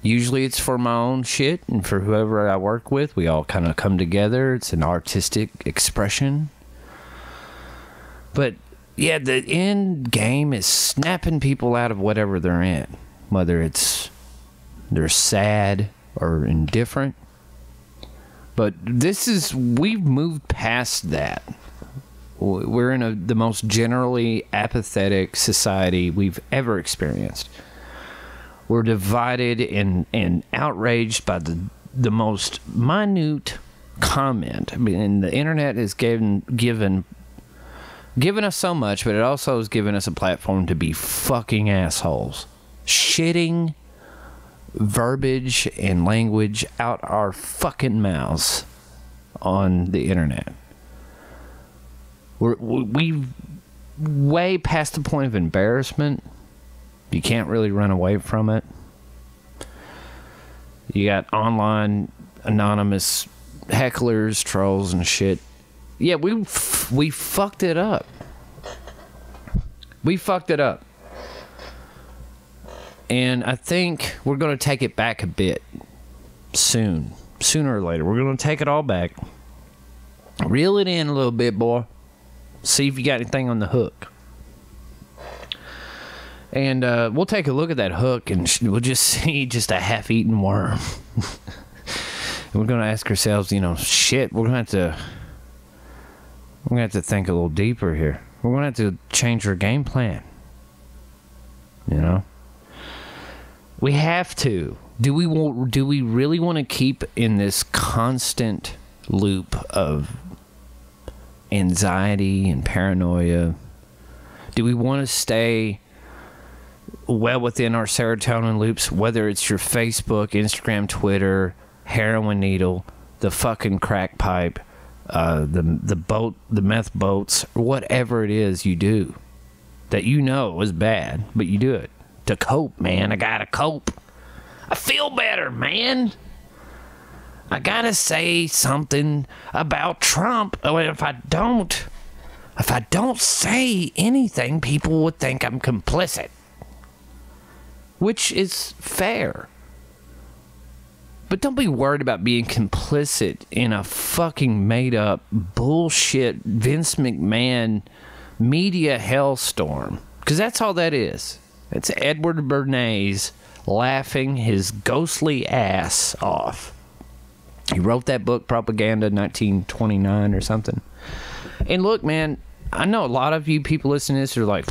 Usually it's for my own shit and for whoever I work with. We all kind of come together. It's an artistic expression. But, yeah, the end game is snapping people out of whatever they're in. Whether it's they're sad or indifferent. But we've moved past that. We're in the most generally apathetic society we've ever experienced. We're divided and outraged by the most minute comment. I mean, and the internet has given us so much, but it also has given us a platform to be fucking assholes. Shitting verbiage and language out our fucking mouths on the internet. We've way past the point of embarrassment. You can't really run away from it. You got online anonymous hecklers, trolls, and shit. Yeah, we fucked it up. We fucked it up. And I think we're going to take it back a bit soon. Sooner or later. We're going to take it all back. Reel it in a little bit, boy. See if you got anything on the hook. And we'll take a look at that hook, and we'll just see just a half-eaten worm. And we're going to ask ourselves, you know, shit, we're going to have to think a little deeper here. We're going to have to change our game plan. You know? We have to. Do we really want to keep in this constant loop of anxiety and paranoia? Do we want to stay well within our serotonin loops, whether it's your Facebook, Instagram, Twitter, heroin needle, the fucking crack pipe, the meth boats, whatever it is you do that you know is bad, but you do it to cope, man. I gotta cope. I feel better, man. I gotta say something about Trump. If I don't say anything, people would think I'm complicit. Which is fair. But don't be worried about being complicit in a fucking made-up bullshit Vince McMahon media hellstorm. Because that's all that is. It's Edward Bernays laughing his ghostly ass off. He wrote that book, Propaganda, 1929 or something. And look, man, I know a lot of you people listening to this are like,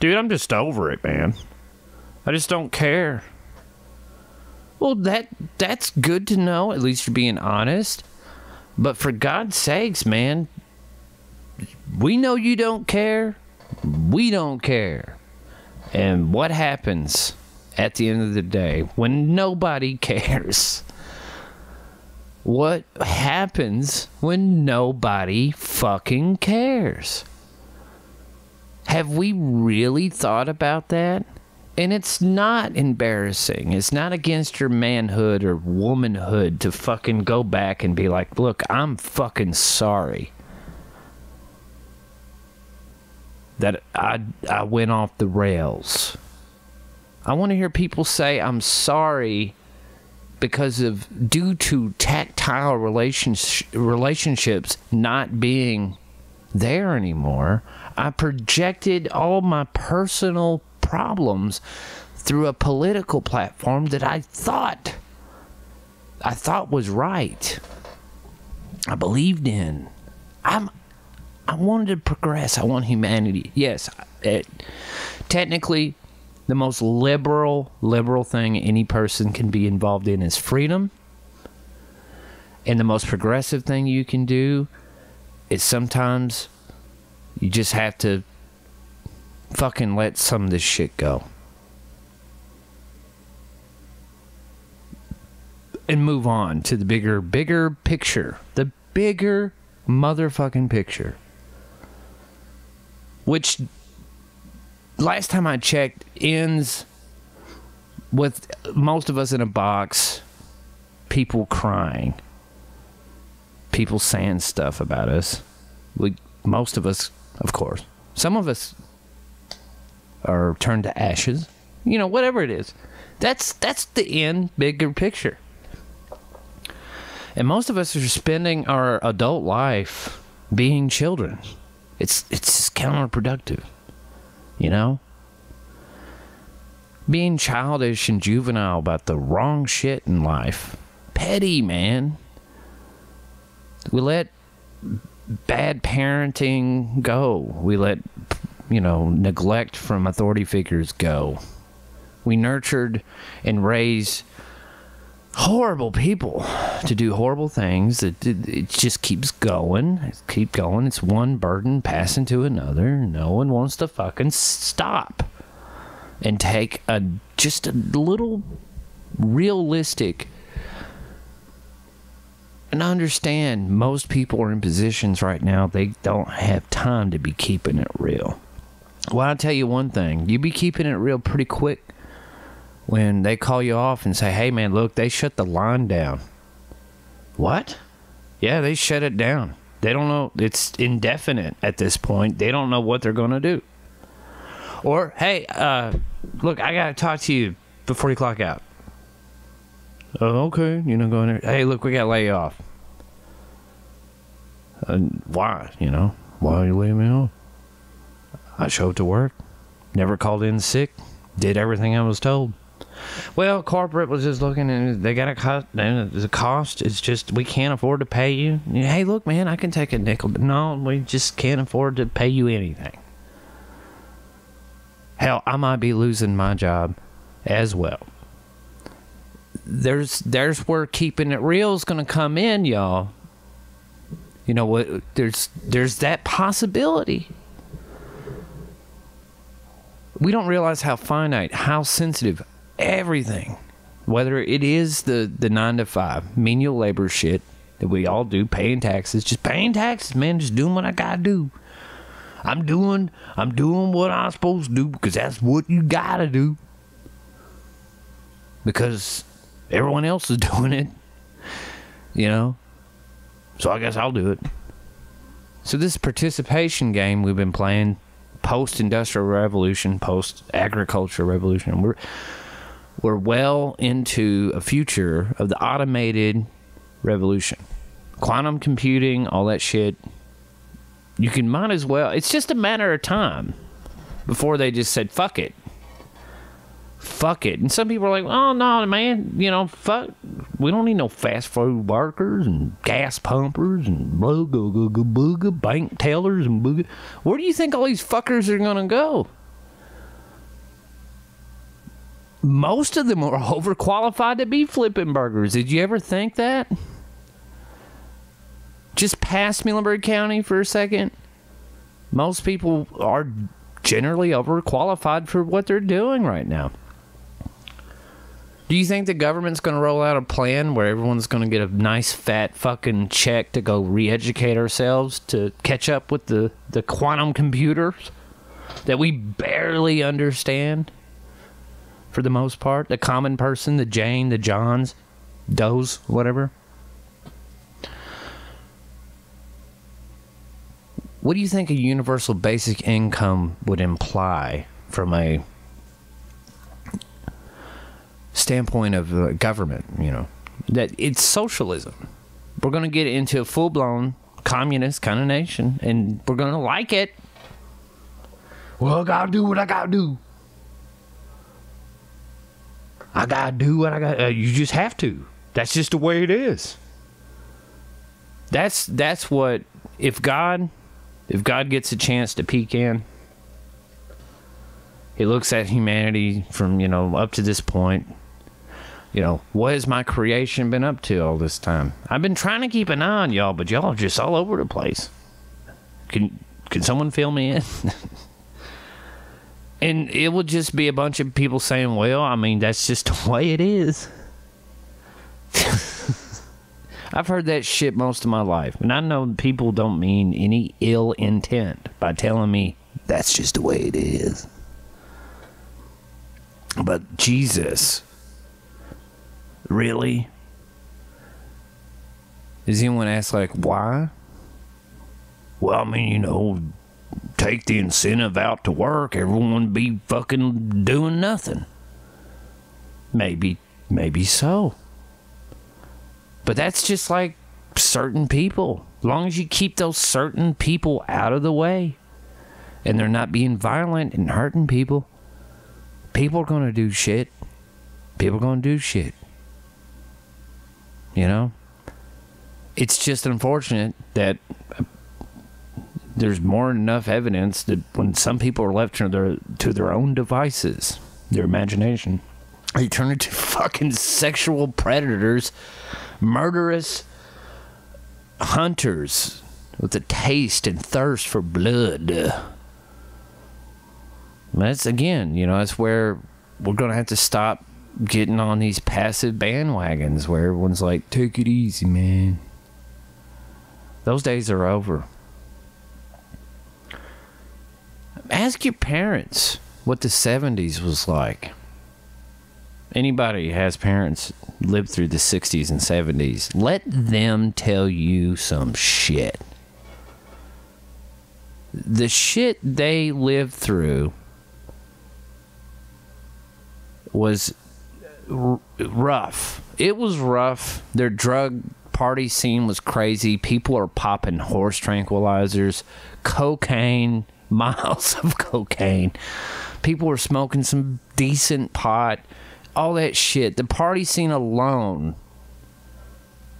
dude, I'm just over it, man. I just don't care. Well, that's good to know. At least you're being honest. But for God's sakes, man, we know you don't care. We don't care. And what happens at the end of the day when nobody cares? What happens when nobody fucking cares? Have we really thought about that? And it's not embarrassing. It's not against your manhood or womanhood to fucking go back and be like, look, I'm fucking sorry that I went off the rails. I want to hear people say, I'm sorry because of due to tactile relationships not being there anymore. I projected all my personal problems through a political platform that I thought was right. I believed in. I'm I wanted to progress. I want humanity. Yes, technically, the most liberal thing any person can be involved in is freedom. And the most progressive thing you can do is sometimes you just have to fucking let some of this shit go. And move on to the bigger picture. The bigger motherfucking picture. Which, last time I checked, ends with most of us in a box, people crying. People saying stuff about us. Most of us, of course. Some of us are turned to ashes. You know, whatever it is. That's the end, bigger picture. And most of us are spending our adult life being children. It's just counterproductive. You know? Being childish and juvenile about the wrong shit in life. Petty, man. We let bad parenting go. We let, neglect from authority figures go. We nurtured and raised horrible people to do horrible things. It just keeps going. It's one burden passing to another. No one wants to fucking stop and take just a little realistic. And I understand most people are in positions right now they don't have time to be keeping it real. Well, I'll tell you one thing. You be keeping it real pretty quick when they call you off and say, hey, man, look, they shut the line down. What? Yeah, they shut it down. They don't know. It's indefinite at this point. They don't know what they're going to do. Or, hey, look, I got to talk to you before you clock out. Oh, okay. Go in there. Hey, look, we got to lay you off. Why? Why are you laying me off? I showed up to work. Never called in sick. Did everything I was told. Well, corporate was just looking and they got a cost. The cost is just, we can't afford to pay you. Hey, look, man, I can take a nickel. But no, we just can't afford to pay you anything. Hell, I might be losing my job as well. There's where keeping it real is going to come in, y'all. You know what? There's that possibility. We don't realize how finite, how sensitive everything, whether it is the 9 to 5 menial labor shit that we all do, paying taxes, man, just doing what I gotta do. I'm doing what I'm supposed to do because that's what you gotta do. Because everyone else is doing it, So I guess I'll do it. So this participation game we've been playing, post-industrial revolution, post-agriculture revolution, we're well into a future of the automated revolution. Quantum computing, all that shit. You might as well. It's just a matter of time before they just said, fuck it. Fuck it. And some people are like, oh, no, man, fuck. We don't need no fast food workers and gas pumpers and bank tellers and booga. Where do you think all these fuckers are going to go? Most of them are overqualified to be flipping burgers. Did you ever think that? Just past Muhlenberg County for a second. Most people are generally overqualified for what they're doing right now. Do you think the government's going to roll out a plan where everyone's going to get a nice fat fucking check to go re-educate ourselves to catch up with the quantum computers that we barely understand for the most part? The common person, the Jane, the Johns, Does, whatever. What do you think a universal basic income would imply from a standpoint of government? That it's socialism. We're going to get into a full-blown communist kind of nation, and we're going to like it. Well, I got to do what I got to do. I got to do what I got to. You just have to. That's just the way it is. That's what, if God if God gets a chance to peek in, he looks at humanity from, up to this point. What has my creation been up to all this time? I've been trying to keep an eye on y'all, but y'all are just all over the place. Can someone fill me in? And it will just be a bunch of people saying, well, I mean, that's just the way it is. I've heard that shit most of my life. And I know people don't mean any ill intent by telling me that's just the way it is. But Jesus, really? Does anyone ask, like, why? Well, I mean, take the incentive out to work, everyone would be fucking doing nothing. Maybe so. But that's just like certain people. As long as you keep those certain people out of the way and they're not being violent and hurting people, people are going to do shit. People are going to do shit. It's just unfortunate that there's more than enough evidence that when some people are left to their own devices, their imagination, they turn into fucking sexual predators, murderous hunters with a taste and thirst for blood. That's, again, that's where we're going to have to stop getting on these passive bandwagons where everyone's like, take it easy, man. Those days are over. Ask your parents what the 70s was like. Anybody has parents lived through the 60s and 70s, let them tell you some shit. The shit they lived through was rough. It was rough. Their drug party scene was crazy. People are popping horse tranquilizers, cocaine, miles of cocaine. People were smoking some decent pot, all that shit. The party scene alone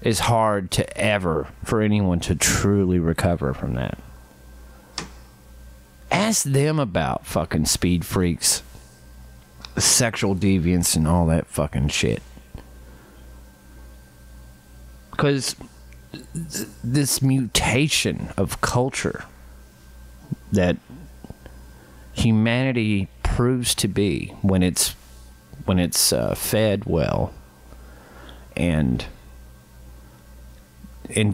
is hard to ever for anyone to truly recover from that. Ask them about fucking speed freaks, sexual deviance, and all that fucking shit. Because this mutation of culture that humanity proves to be when it's fed well and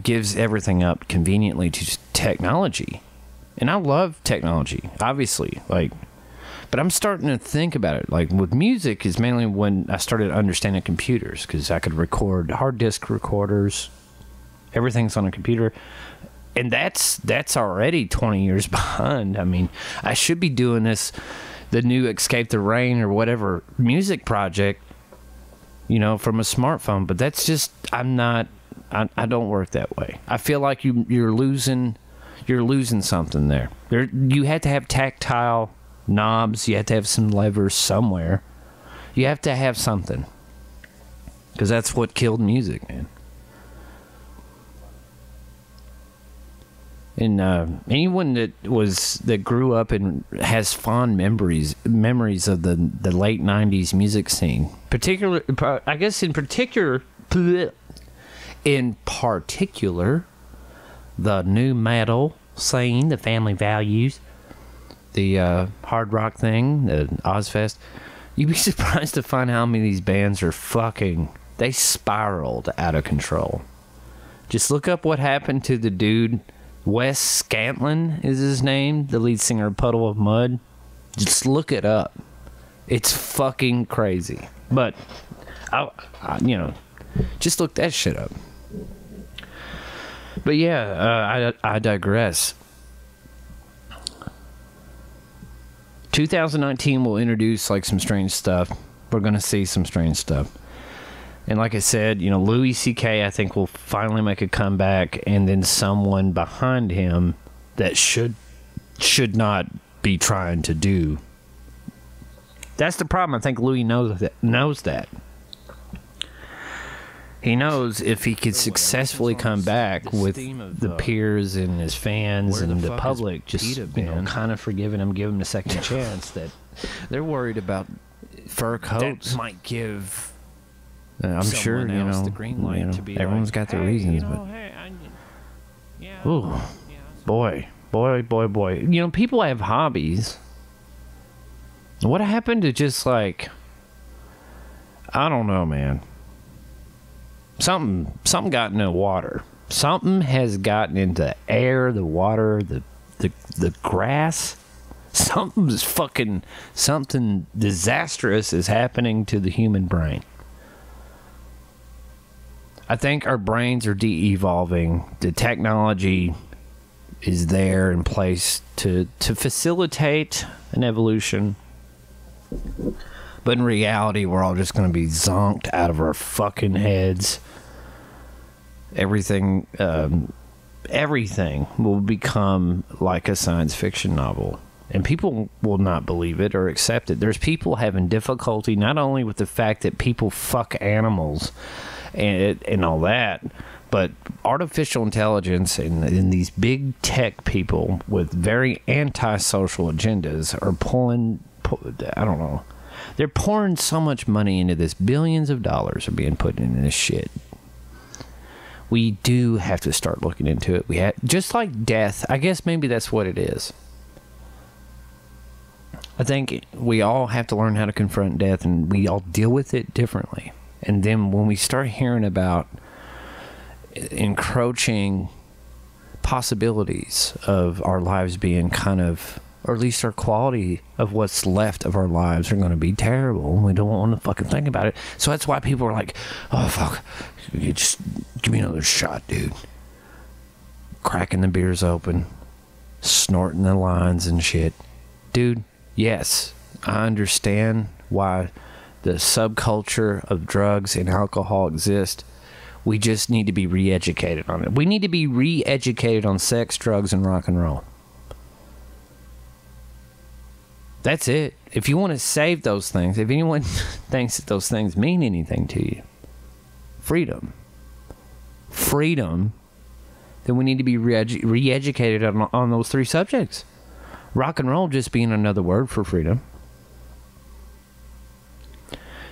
gives everything up conveniently to technology. And I love technology, obviously, but I'm starting to think about it. Like with music is mainly when I started understanding computers, because I could record hard disk recorders. Everything's on a computer. And that's already 20 years behind. I mean, I should be doing this, the new Escape the Rain or whatever music project, from a smartphone. But that's just, I don't work that way. I feel like you're losing something there. You have to have tactile knobs. You have to have some levers somewhere. You have to have something, because that's what killed music, man. And anyone that grew up and has fond memories of the late 90s music scene, in particular, the new metal scene, the Family Values, the hard rock thing, the Ozfest, you'd be surprised to find how many of these bands are they spiraled out of control. Just look up what happened to the dude, Wes Scantlin is his name, the lead singer of Puddle of Mud. Just look it up. It's fucking crazy. But, just look that shit up. But yeah, I digress. 2019 will introduce some strange stuff. We're going to see some strange stuff. And like I said, Louis C.K. I think will finally make a comeback, and then someone behind him that should not be trying to do. That's the problem. I think Louis knows that. He knows if he could successfully come back with the peers and his fans and the public just, kind of forgiving him, give him a second chance, that they're worried about fur coats that might give. I'm sure, the green light to be everyone's got their reasons, but ooh, boy. People have hobbies. What happened to just like, I don't know, man. Something got into water. Something has gotten into the air, the water, the grass. Something disastrous is happening to the human brain. I think our brains are de-evolving. The technology is there in place to facilitate an evolution. But in reality, we're all just going to be zonked out of our fucking heads. Everything will become like a science fiction novel. And people will not believe it or accept it. There's people having difficulty not only with the fact that people fuck animals and all that, but artificial intelligence and these big tech people with very antisocial agendas are I don't know. They're pouring so much money into this. Billions of dollars are being put into this shit. We do have to start looking into it. Just like death, I guess maybe that's what it is. I think we all have to learn how to confront death, and we all deal with it differently. And then when we start hearing about encroaching possibilities of our lives being kind of, or at least our quality of what's left of our lives are going to be terrible, and we don't want to fucking think about it. So that's why people are like, oh fuck, you just give me another shot, dude. Cracking the beers open, snorting the lines and shit. Dude, yes, I understand why the subculture of drugs and alcohol exists. We just need to be re-educated on it. We need to be re-educated on sex, drugs, and rock and roll. That's it. If you want to save those things, if anyone thinks that those things mean anything to you, freedom, then we need to be re-educated on those three subjects. Rock and roll just being another word for freedom.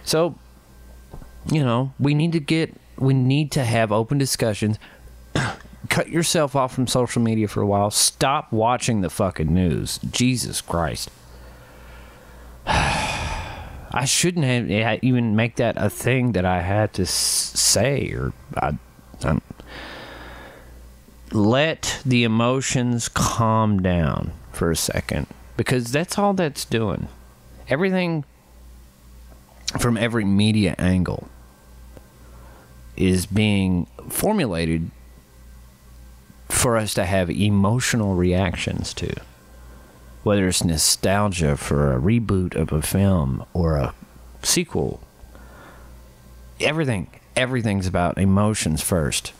So, we need to have open discussions. Cut yourself off from social media for a while. Stop watching the fucking news. Jesus Christ. I shouldn't have even make that a thing that I had to say, or let the emotions calm down for a second, because that's all that's doing. Everything from every media angle is being formulated for us to have emotional reactions to. Whether it's nostalgia for a reboot of a film or a sequel. Everything's about emotions first.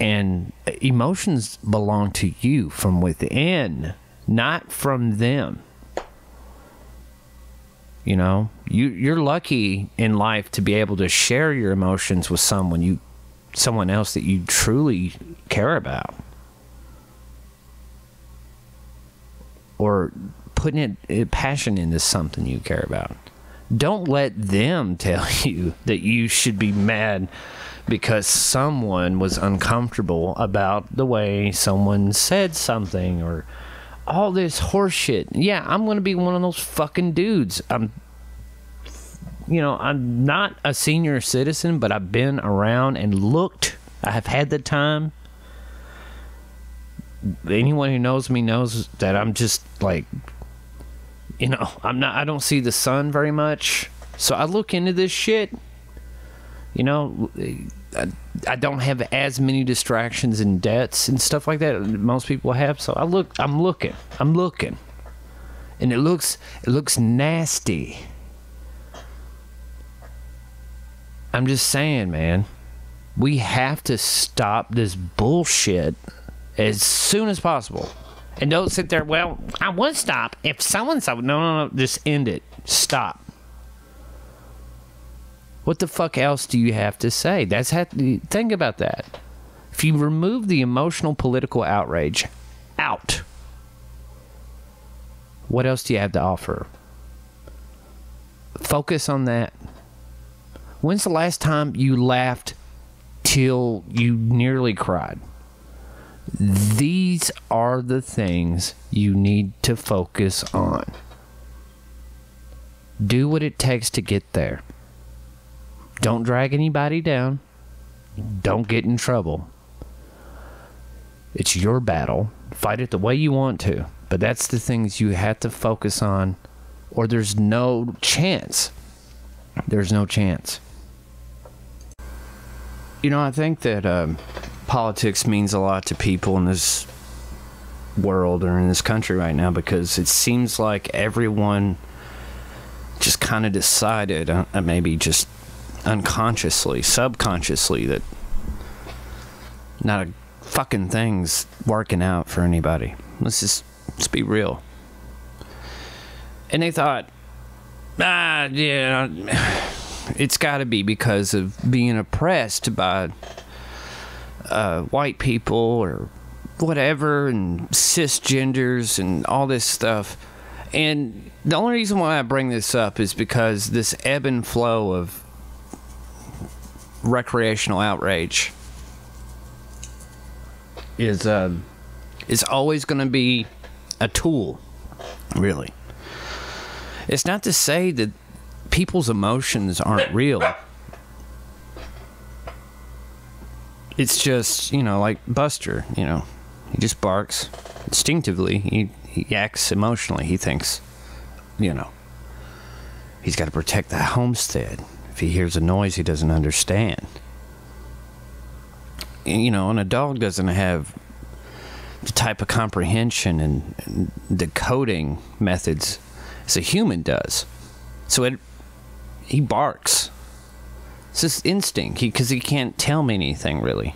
And emotions belong to you from within, not from them. You're lucky in life to be able to share your emotions with someone else that you truly care about. Or putting passion into something you care about. Don't let them tell you that you should be mad because someone was uncomfortable about the way someone said something, or all this horse shit. Yeah, I'm going to be one of those fucking dudes. I'm not a senior citizen, but I've been around and looked. I have had the time. Anyone who knows me knows that I'm just like, I don't see the sun very much. So I look into this shit. I don't have as many distractions and debts and stuff like that most people have. So I'm looking. And it looks nasty. I'm just saying, man, we have to stop this bullshit as soon as possible. And don't sit there, well, I would stop if so-and-so. No, just end it. Stop. What the fuck else do you have to say? Think about that. If you remove the emotional political outrage out, what else do you have to offer? Focus on that. When's the last time you laughed till you nearly cried? These are the things you need to focus on. Do what it takes to get there. Don't drag anybody down. Don't get in trouble. It's your battle. Fight it the way you want to. But that's the things you have to focus on, or there's no chance. There's no chance. You know, I think that politics means a lot to people in this world or in this country right now, because it seems like everyone just kind of decided, maybe just unconsciously, subconsciously, that not a fucking thing's working out for anybody. Let's be real. And they thought, yeah, it's got to be because of being oppressed by white people or whatever, and cisgenders and all this stuff. And the only reason why I bring this up is because this ebb and flow of recreational outrage is always going to be a tool, really. It's not to say that people's emotions aren't real. It's just, you know, like Buster, you know, he just barks instinctively. He acts emotionally. He thinks, you know, he's got to protect the homestead. If he hears a noise he doesn't understand. And, you know, and a dog doesn't have the type of comprehension and decoding methods as a human does. So he barks. It's just instinct, because he can't tell me anything, really.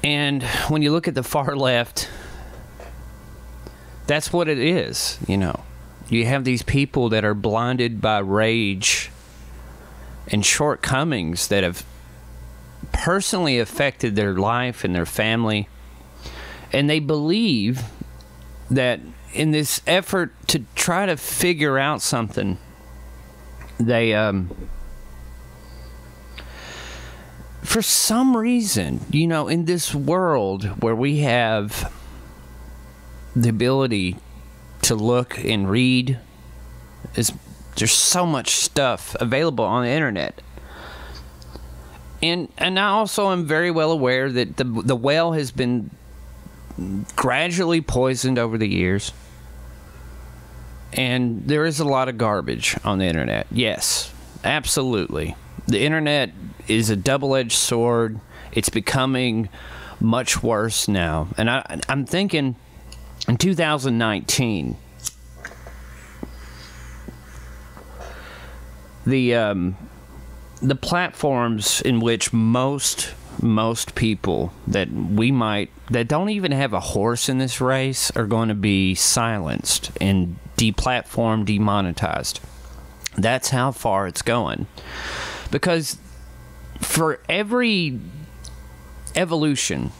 And when you look at the far left, that's what it is, you know. You have these people that are blinded by rage and shortcomings that have personally affected their life and their family. And they believe that in this effort to try to figure out something, they, for some reason, you know, in this world where we have the ability to look and read, there's so much stuff available on the internet. And I also am very well aware that the well has been gradually poisoned over the years. And there is a lot of garbage on the internet. Yes, absolutely. The internet is a double-edged sword. It's becoming much worse now. And I'm thinking in 2019, the platforms in which most people that don't even have a horse in this race are going to be silenced and deplatformed, demonetized. That's how far it's going. Because for every evolution,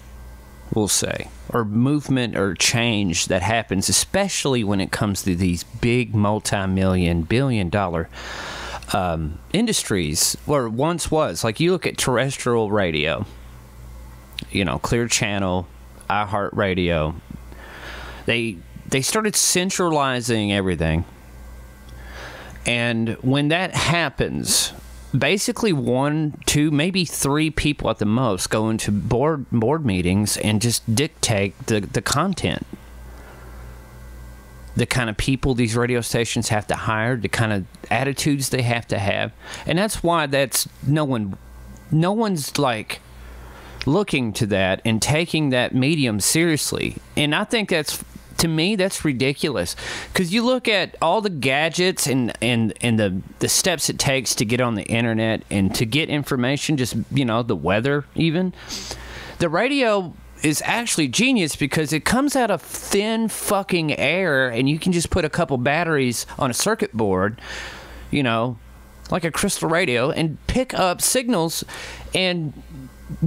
we'll say, or movement or change that happens, especially when it comes to these big multi-million, billion-dollar industries, or once was, like you look at terrestrial radio, you know, Clear Channel, iHeartRadio, they started centralizing everything. And when that happens, basically 1, 2, maybe 3 people at the most go into board meetings and just dictate the content. The kind of people these radio stations have to hire, the kind of attitudes they have to have. And that's why no one's like looking to that and taking that medium seriously. And I think to me, that's ridiculous. Because you look at all the gadgets and the steps it takes to get on the internet and to get information, just, you know, the weather even. The radio is actually genius because it comes out of thin fucking air, and you can just put a couple batteries on a circuit board, you know, like a crystal radio, and pick up signals. And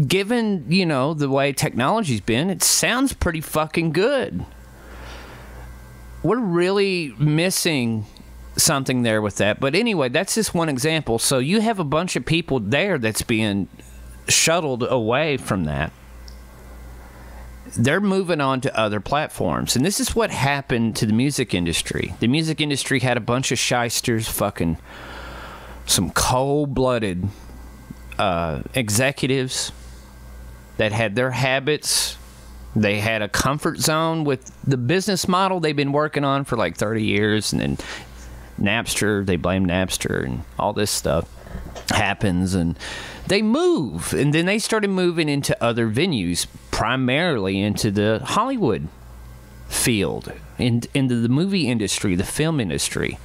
given, you know, the way technology's been, it sounds pretty fucking good. We're really missing something there with that. But anyway, that's just one example. So you have a bunch of people there that's being shuttled away from that. They're moving on to other platforms. And this is what happened to the music industry. The music industry had a bunch of shysters, fucking some cold-blooded executives that had their habits. They had a comfort zone with the business model they've been working on for like 30 years. And then Napster, they blame Napster, and all this stuff happens, and they move. And then they started moving into other venues, primarily into the Hollywood field, into the movie industry, the film industry.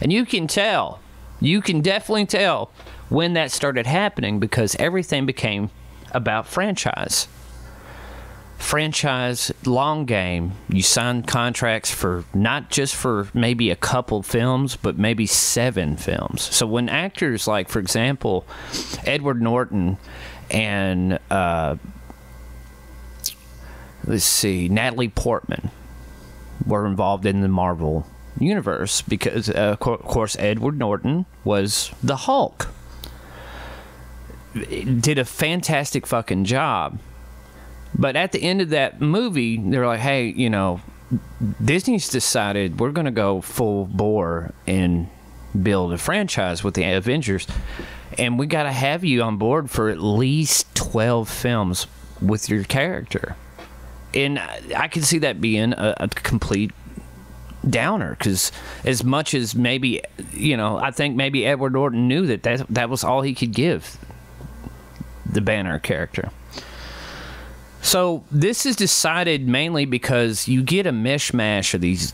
And you can definitely tell when that started happening, because everything became about franchise, long game. You sign contracts for not just for maybe a couple films, but maybe 7 films. So when actors like, for example, Edward Norton and Natalie Portman were involved in the Marvel universe, because of course Edward Norton was the Hulk, did a fantastic fucking job. But at the end of that movie, they're like, hey, you know, Disney's decided we're going to go full bore and build a franchise with the Avengers, and we got to have you on board for at least 12 films with your character. And I can see that being a complete downer, because as much as maybe, you know, I think maybe Edward Norton knew that was all he could give the Banner character. So this is decided mainly because you get a mishmash of these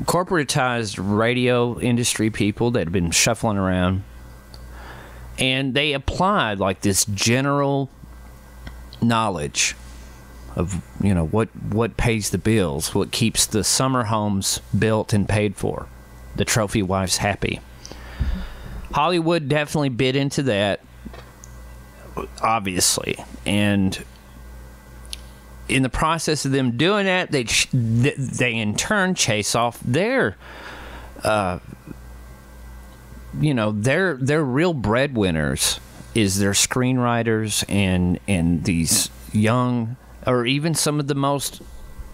corporatized radio industry people that have been shuffling around, and they applied like this general knowledge of, you know, what pays the bills, what keeps the summer homes built and paid for, the trophy wives happy. Hollywood definitely bit into that, obviously, and in the process of them doing that, they in turn chase off their, you know, their real breadwinners is their screenwriters and these young, or even some of the most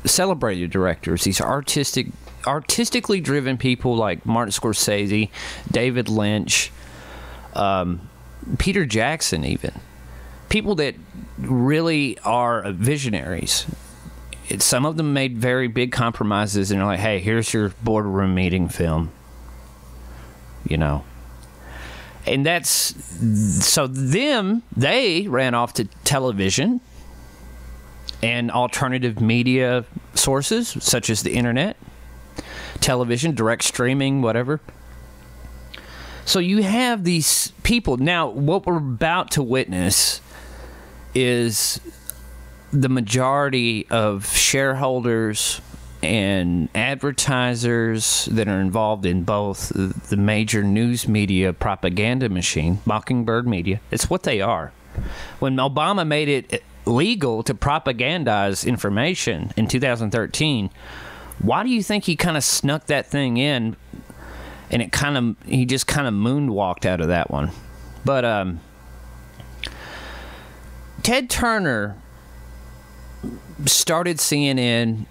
celebrated directors, these artistically driven people like Martin Scorsese, David Lynch, Peter Jackson, even people that really are visionaries. Some of them made very big compromises, and they're like, hey, here's your boardroom meeting film, you know. And that's, so they ran off to television and alternative media sources such as the internet, television, direct streaming, whatever. So you have these people. Now, what we're about to witness is the majority of shareholders and advertisers that are involved in both the major news media propaganda machine, Mockingbird Media. It's what they are. When Obama made it legal to propagandize information in 2013, why do you think he kind of snuck that thing in, and he just kind of moonwalked out of that one? But Ted Turner started CNN.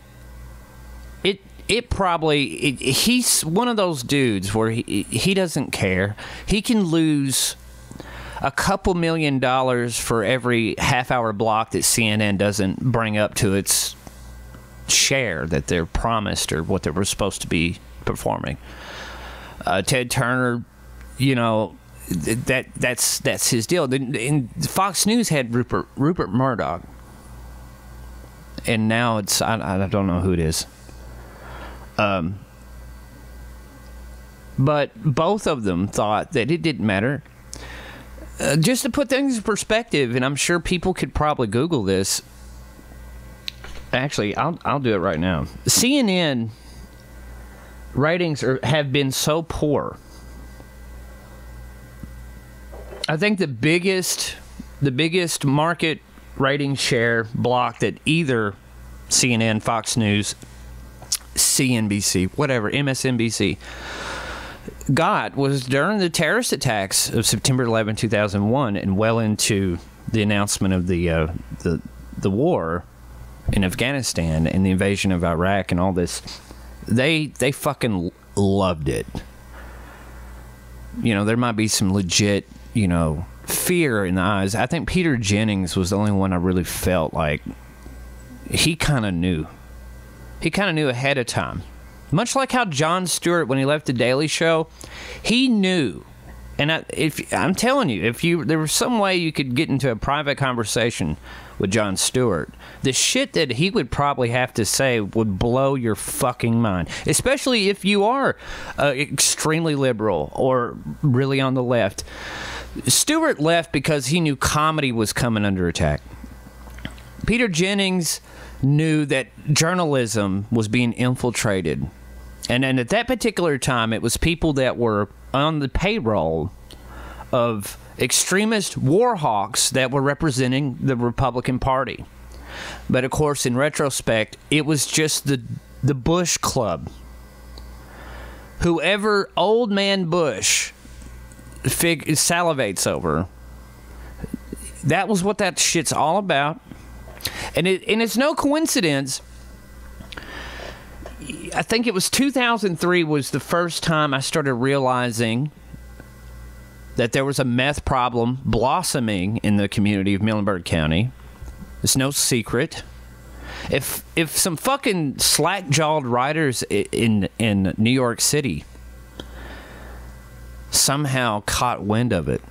He's one of those dudes where he doesn't care. He can lose a couple $1 million for every half-hour block that CNN doesn't bring up to its share that they're promised or what they were supposed to be performing. Ted Turner, you know, that's his deal. And Fox News had Rupert Murdoch, and now it's I don't know who it is. But both of them thought that it didn't matter. Just to put things in perspective, and I'm sure people could probably Google this. Actually, I'll do it right now. CNN ratings have been so poor I think the biggest market rating share block that either CNN, Fox News, CNBC, whatever, MSNBC got was during the terrorist attacks of September 11, 2001, and well into the announcement of the war in Afghanistan and the invasion of Iraq and all this. They fucking loved it. You know, there might be some legit, you know, fear in the eyes. I think Peter Jennings was the only one I really felt like he kind of knew. He kind of knew ahead of time. Much like how Jon Stewart, when he left The Daily Show, he knew. And I'm telling you, if there was some way you could get into a private conversation with Jon Stewart, the shit that he would probably have to say would blow your fucking mind. Especially if you are extremely liberal or really on the left. Stewart left because he knew comedy was coming under attack. Peter Jennings knew that journalism was being infiltrated. And at that particular time, it was people that were on the payroll of extremist war hawks that were representing the Republican Party. But of course, in retrospect, it was just the Bush Club. Whoever old man Bush salivates over, that was what that shit's all about. And it's no coincidence. I think it was 2003 was the first time I started realizing that there was a meth problem blossoming in the community of Muhlenberg County. It's no secret. If some fucking slack-jawed writers in New York City somehow caught wind of it,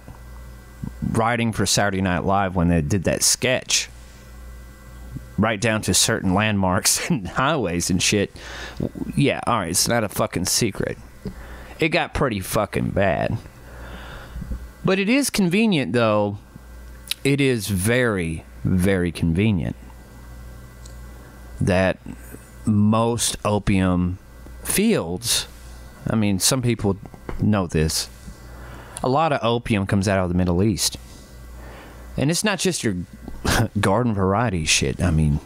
writing for Saturday Night Live when they did that sketch, right down to certain landmarks and highways and shit. Yeah, all right, it's not a fucking secret. It got pretty fucking bad. But it is convenient, though. It is very, very convenient that most opium fields, I mean, some people know this, a lot of opium comes out of the Middle East. And it's not just your garden variety shit. I mean,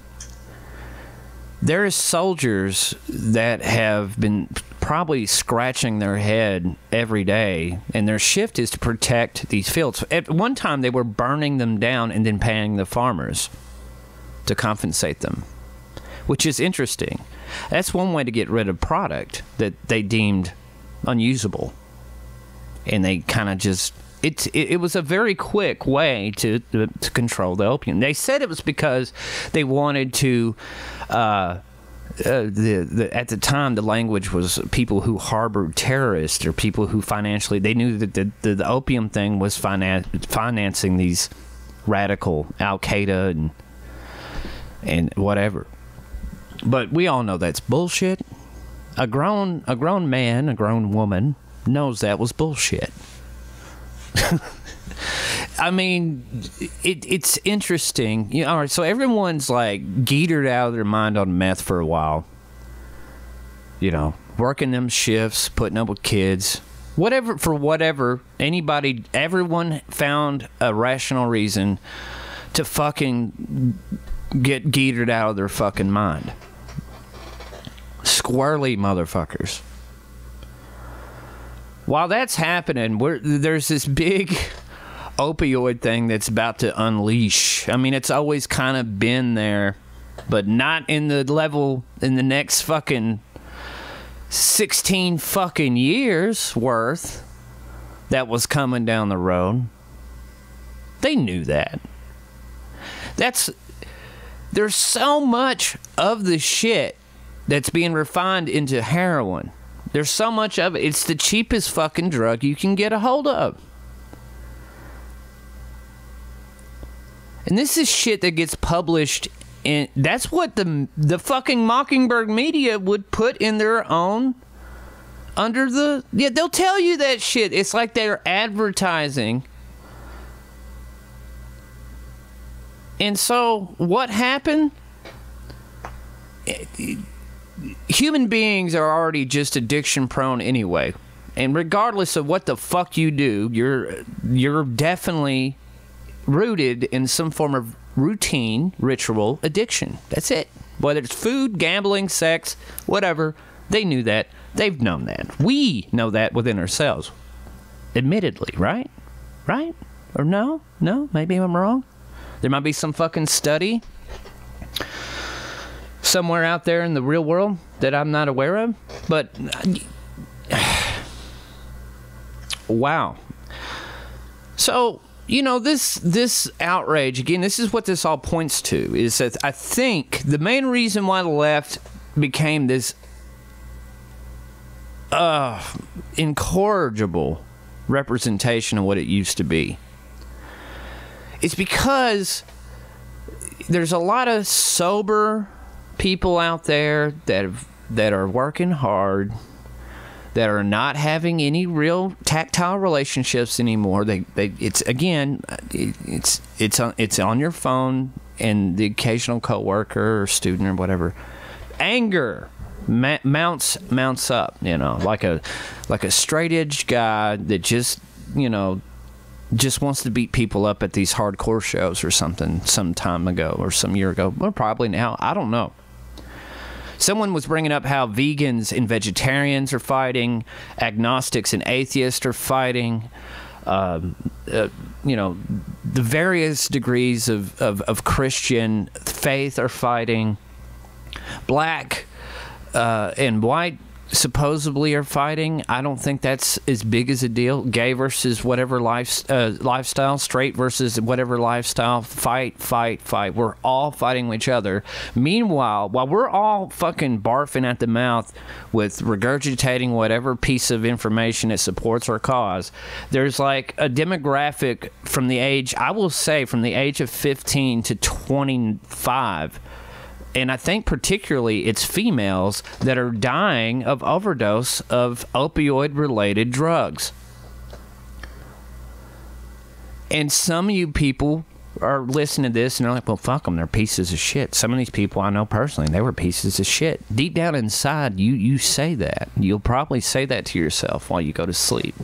there is soldiers that have been probably scratching their head every day, and their shift is to protect these fields. At one time, they were burning them down and then paying the farmers to compensate them, which is interesting. That's one way to get rid of product that they deemed unusable, and they kind of just... It was a very quick way to control the opium. They said it was because they wanted to... at the time, the language was people who harbored terrorists or people who financially... They knew that the opium thing was financing these radical Al-Qaeda and whatever. But we all know that's bullshit. A grown man, a grown woman knows that was bullshit. I mean, it's interesting. You know, all right, so everyone's like geetered out of their mind on meth for a while. You know, working them shifts, putting up with kids, whatever. Everyone found a rational reason to fucking get geetered out of their fucking mind. Squirrely motherfuckers. While that's happening, there's this big opioid thing that's about to unleash. I mean, it's always kind of been there, but not in the level in the next fucking 16 fucking years worth that was coming down the road. They knew that. There's so much of the shit that's being refined into heroin. There's so much of it. It's the cheapest fucking drug you can get a hold of. And this is shit that gets published in... That's what the fucking Mockingbird media would put in their own... Under the... Yeah, they'll tell you that shit. It's like they're advertising. And so, what happened? Human beings are already just addiction prone anyway. And regardless of what the fuck you do, you're definitely rooted in some form of routine, ritual addiction. That's it. Whether it's food, gambling, sex, whatever, they knew that. They've known that. We know that within ourselves. Admittedly, right? Right? Or no? No? Maybe I'm wrong? There might be some fucking study somewhere out there in the real world that I'm not aware of. But, wow. So, you know, this outrage, again, this is what this all points to, is that I think the main reason why the left became this incorrigible representation of what it used to be is because there's a lot of sober people out there that are working hard, that are not having any real tactile relationships anymore. It's on your phone and the occasional coworker or student or whatever. Anger mounts up, you know, like a straight edge guy that just wants to beat people up at these hardcore shows or something some time ago or some year ago, or probably now, I don't know. Someone was bringing up how vegans and vegetarians are fighting, agnostics and atheists are fighting, the various degrees of Christian faith are fighting, black and white supposedly are fighting. I don't think that's as big as a deal. Gay versus whatever lifestyle, straight versus whatever lifestyle, fight. We're all fighting each other. Meanwhile, while we're all fucking barfing at the mouth with regurgitating whatever piece of information that supports our cause, there's like a demographic from the age, I will say, from the age of 15 to 25, and I think particularly it's females that are dying of overdose of opioid-related drugs. And some of you people are listening to this and they're like, well, fuck them, they're pieces of shit. Some of these people I know personally, they were pieces of shit. Deep down inside, you say that. You'll probably say that to yourself while you go to sleep.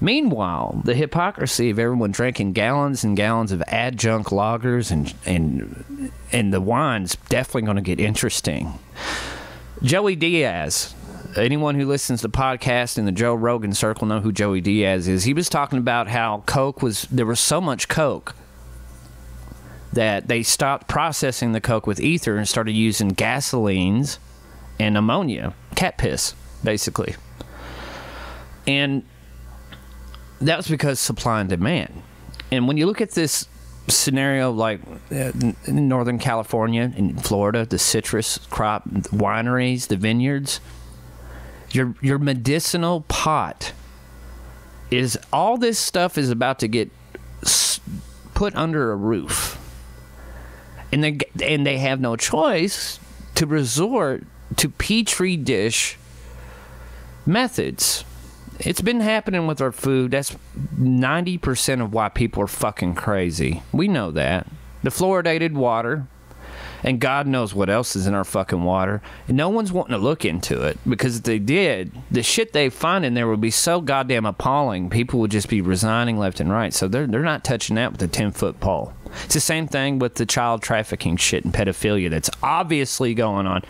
Meanwhile, the hypocrisy of everyone drinking gallons and gallons of adjunct lagers and the wine's definitely going to get interesting. Joey Diaz. Anyone who listens to the podcast in the Joe Rogan circle know who Joey Diaz is. He was talking about how there was so much coke that they stopped processing the coke with ether and started using gasolines and ammonia, cat piss, basically. And that was because supply and demand. And when you look at this scenario like in Northern California, in Florida, the citrus crop, the wineries, the vineyards, your medicinal pot is all this stuff is about to get put under a roof. And they have no choice to resort to petri dish methods. It's been happening with our food. That's 90% of why people are fucking crazy. We know that. The fluoridated water, and God knows what else is in our fucking water. And no one's wanting to look into it, because if they did, the shit they find in there would be so goddamn appalling, people would just be resigning left and right. So they're not touching that with a 10-foot pole. It's the same thing with the child trafficking shit and pedophilia that's obviously going on.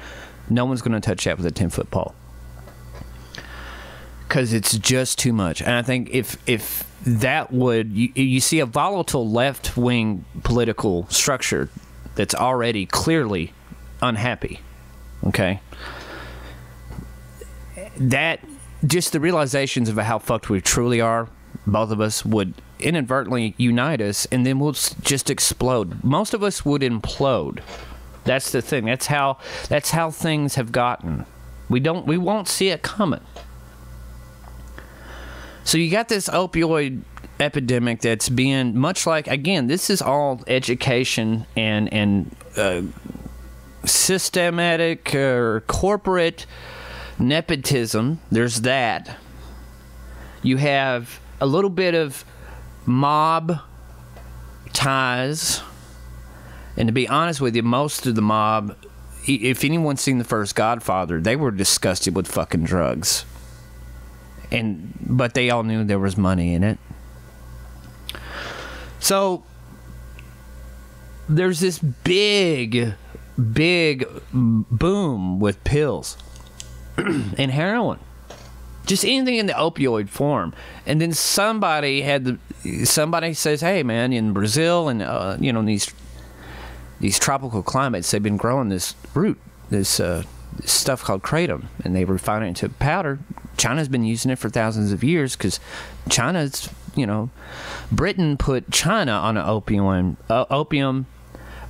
No one's going to touch that with a 10-foot pole. Because it's just too much. And I think if that would... You see a volatile left-wing political structure that's already clearly unhappy. Okay? That... Just the realizations of how fucked we truly are, both of us, would inadvertently unite us, and then we'll just explode. Most of us would implode. That's the thing. That's how things have gotten. We won't see it coming. So you got this opioid epidemic that's being much like, again, this is all education and systematic or corporate nepotism. There's that. You have a little bit of mob ties. And to be honest with you, most of the mob, if anyone's seen the first Godfather, they were disgusted with fucking drugs. But they all knew there was money in it. So there's this big boom with pills and heroin, just anything in the opioid form. And then somebody says, hey man, in Brazil and in these tropical climates, they've been growing this root, this stuff called kratom, and they refine it into powder. China's been using it for thousands of years because China's, Britain put China on an opium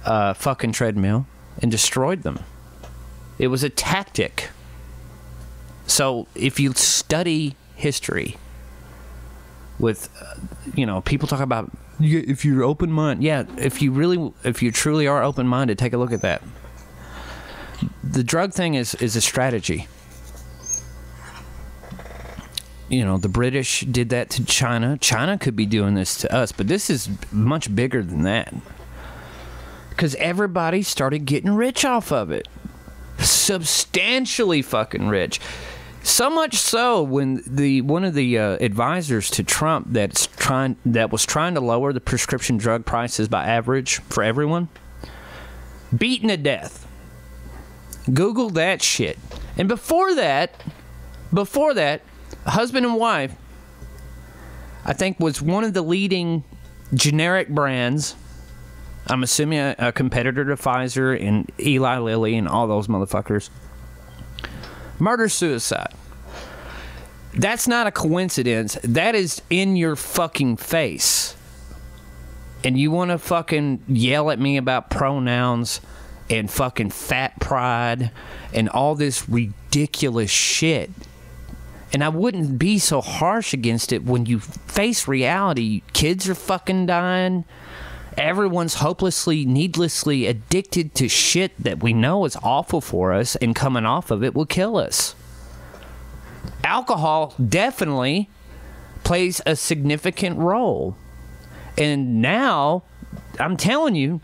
fucking treadmill and destroyed them. It was a tactic. So if you study history with, people talk about, if you're open-minded, if you truly are open-minded, take a look at that. The drug thing is a strategy. The British did that to China. China could be doing this to us, but this is much bigger than that. Because everybody started getting rich off of it. Substantially fucking rich. So much so when one of the advisors to Trump that was trying to lower the prescription drug prices by average for everyone, beaten to death. Google that shit. And before that, husband and wife, I think, was one of the leading generic brands. I'm assuming a competitor to Pfizer and Eli Lilly and all those motherfuckers. Murder-suicide. That's not a coincidence. That is in your fucking face. And you want to fucking yell at me about pronouns and fucking fat pride and all this ridiculous shit. And I wouldn't be so harsh against it when you face reality. Kids are fucking dying. Everyone's hopelessly, needlessly addicted to shit that we know is awful for us, and coming off of it will kill us. Alcohol definitely plays a significant role. And now, I'm telling you,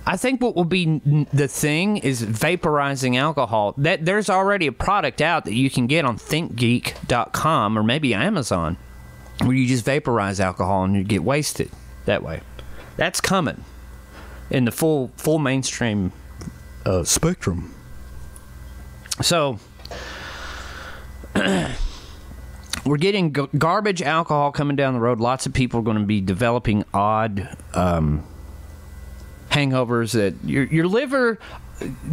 I think what will be the thing is vaporizing alcohol. That there's already a product out that you can get on thinkgeek.com or maybe Amazon, where you just vaporize alcohol and you get wasted that way. That's coming in the full mainstream spectrum. So we're getting garbage alcohol coming down the road. Lots of people are going to be developing odd hangovers that your liver,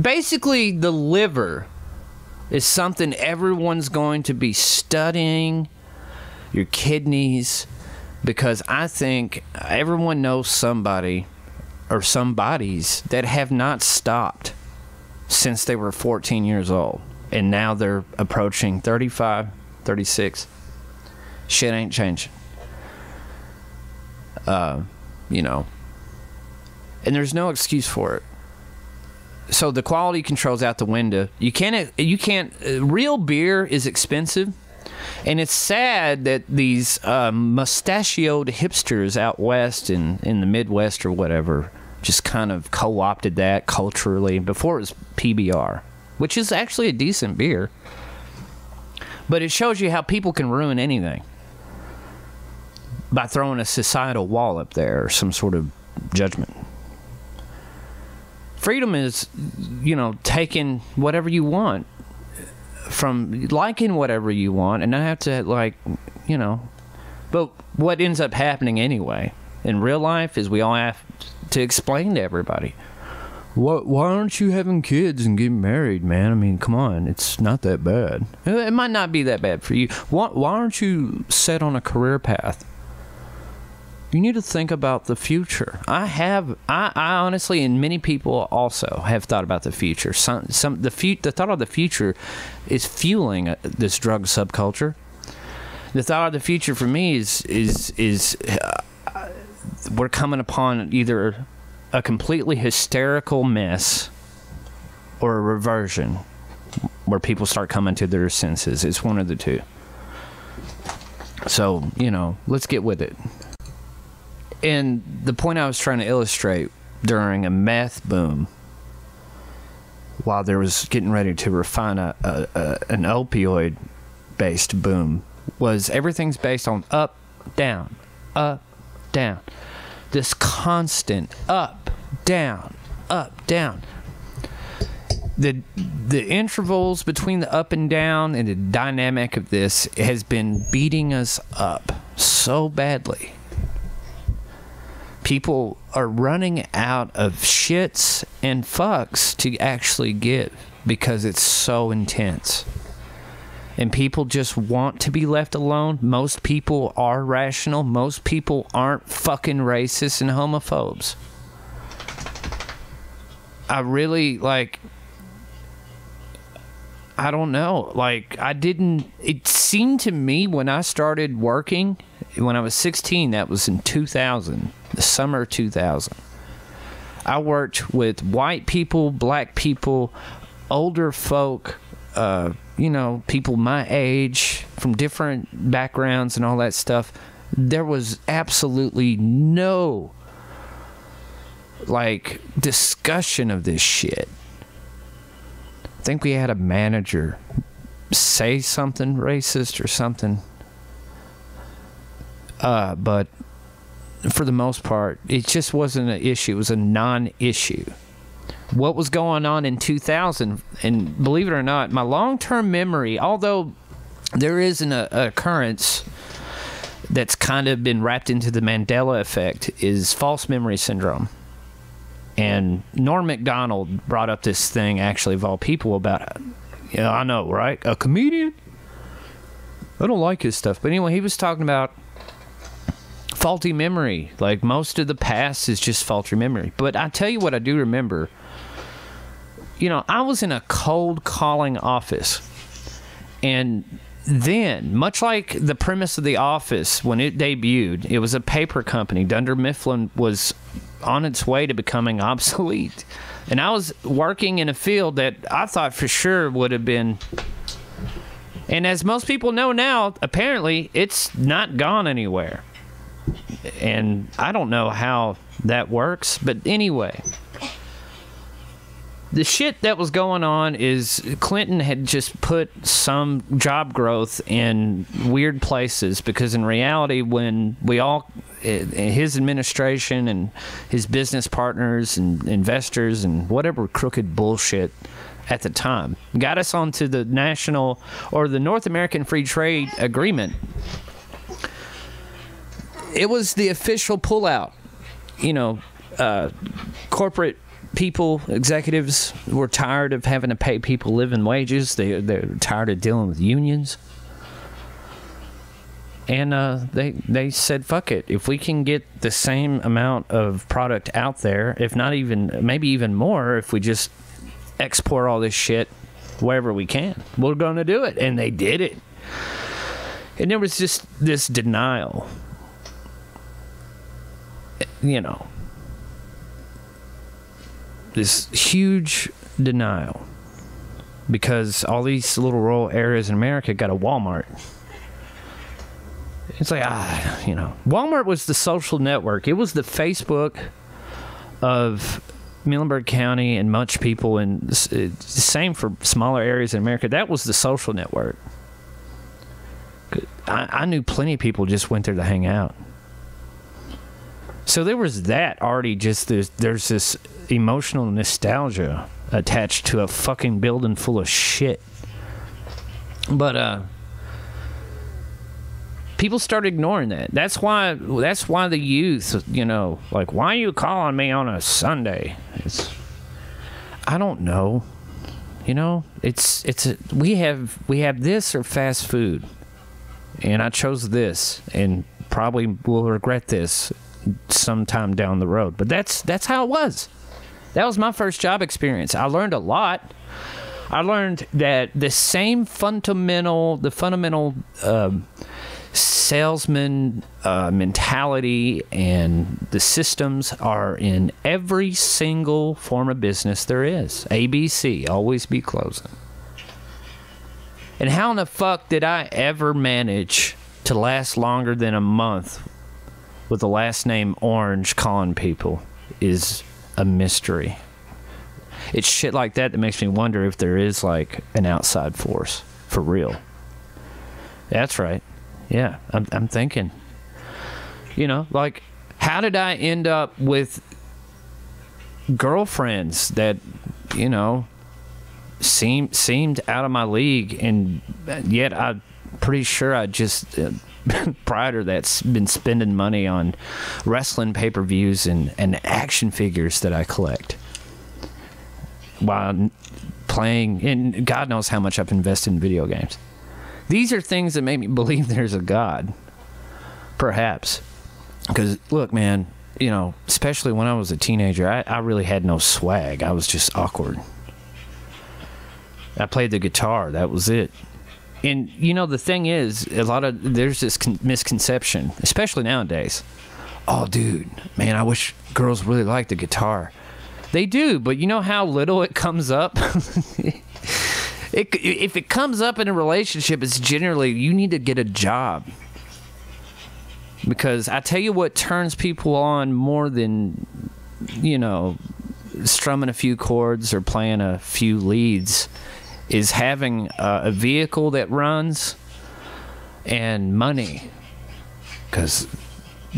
basically the liver is something everyone's going to be studying, your kidneys, because I think everyone knows somebody or somebodies that have not stopped since they were 14 years old, and now they're approaching 35, 36. Shit ain't changing. And there's no excuse for it. So the quality control's out the window. You can't. Real beer is expensive, and it's sad that these mustachioed hipsters out west and in the Midwest or whatever just kind of co-opted that culturally. Before it was PBR, which is actually a decent beer, but it shows you how people can ruin anything by throwing a societal wall up there or some sort of judgment. Freedom is, taking whatever you want, from liking whatever you want, and not have to, but what ends up happening anyway in real life is we all have to explain to everybody, why aren't you having kids and getting married, man? I mean, come on, it's not that bad. It might not be that bad for you. Why aren't you set on a career path? You need to think about the future. I honestly, and many people also have thought about the future. The thought of the future is fueling this drug subculture. The thought of the future for me is we're coming upon either a completely hysterical mess or a reversion where people start coming to their senses. It's one of the two. So, let's get with it. And the point I was trying to illustrate, during a meth boom, while there was getting ready to refine an opioid based boom was everything's based on up, down, up, down. This constant up, down, up, down. The intervals between the up and down and the dynamic of this has been beating us up so badly. People are running out of shits and fucks to actually give because it's so intense. And people just want to be left alone. Most people are rational. Most people aren't fucking racists and homophobes. I really, like, I don't know. Like, it seemed to me when I started working, when I was 16, that was in 2000, the summer of 2000. I worked with white people, black people, older folk, people my age, from different backgrounds and all that stuff. There was absolutely no, like, discussion of this shit. I think we had a manager say something racist or something. But for the most part, it just wasn't an issue. It was a non-issue. What was going on in 2000, and believe it or not, my long-term memory, although there is an occurrence that's kind of been wrapped into the Mandela effect, is false memory syndrome. And Norm Macdonald brought up this thing, actually, of all people, about it. Yeah, I know, right? A comedian? I don't like his stuff. But anyway, he was talking about faulty memory. Like, most of the past is just faulty memory. But I tell you what I do remember. I was in a cold calling office. And then, much like the premise of The Office, when it debuted, it was a paper company. Dunder Mifflin was on its way to becoming obsolete. And I was working in a field that I thought for sure would have been... And as most people know now, apparently, it's not gone anywhere. And I don't know how that works, but anyway... The shit that was going on is Clinton had just put some job growth in weird places, because in reality, when we all, his administration and his business partners and investors and whatever crooked bullshit at the time got us onto the national or the North American Free Trade Agreement, it was the official pullout. Corporate people, executives, were tired of having to pay people living wages. They're tired of dealing with unions. And they said, fuck it. If we can get the same amount of product out there, if not even, maybe even more, if we just export all this shit wherever we can, we're going to do it. And they did it. And there was just this denial. This huge denial, because all these little rural areas in America got a Walmart. It's like, Walmart was the social network. It was the Facebook of Muhlenberg County and much people, and same for smaller areas in America. That was the social network. I knew plenty of people just went there to hang out. So there was that already. Just there's this emotional nostalgia attached to a fucking building full of shit. But people started ignoring that. That's why the youth, like, why are you calling me on a Sunday? I don't know. We have this or fast food, and I chose this, and probably will regret this sometime down the road. But that's how it was. That was my first job experience. I learned a lot. I learned that the same fundamental salesman mentality and the systems are in every single form of business there is. ABC, always be closing. And how in the fuck did I ever manage to last longer than a month with the last name Orange calling people is a mystery. It's shit like that makes me wonder if there is, like, an outside force for real. That's right. Yeah, I'm thinking. You know, like, how did I end up with girlfriends that, you know, seemed out of my league, and yet I'm pretty sure I just prior to that been spending money on wrestling pay-per-views and action figures that I collect while playing, and God knows how much I've invested in video games. These are things that make me believe there's a God, perhaps. Because, look, man, you know, especially when I was a teenager, I really had no swag. I was just awkward. I played the guitar. That was it. And, you know, the thing is, there's this misconception, especially nowadays. Oh, dude, man, I wish girls really liked the guitar. They do, but you know how little it comes up? If it comes up in a relationship, it's generally, you need to get a job. Because I tell you what turns people on more than, you know, strumming a few chords or playing a few leads is having a vehicle that runs and money. Because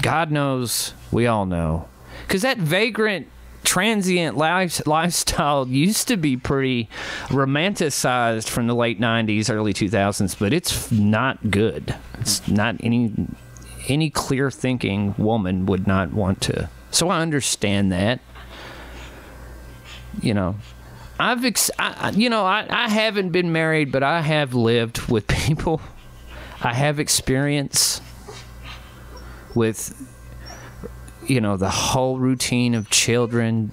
God knows, we all know. Because that vagrant, transient lifestyle used to be pretty romanticized from the late 90s, early 2000s, but it's not good. It's not any clear-thinking woman would not want to. So I understand that. You know, I haven't been married, but I have lived with people. I have experience with, you know, the whole routine of children,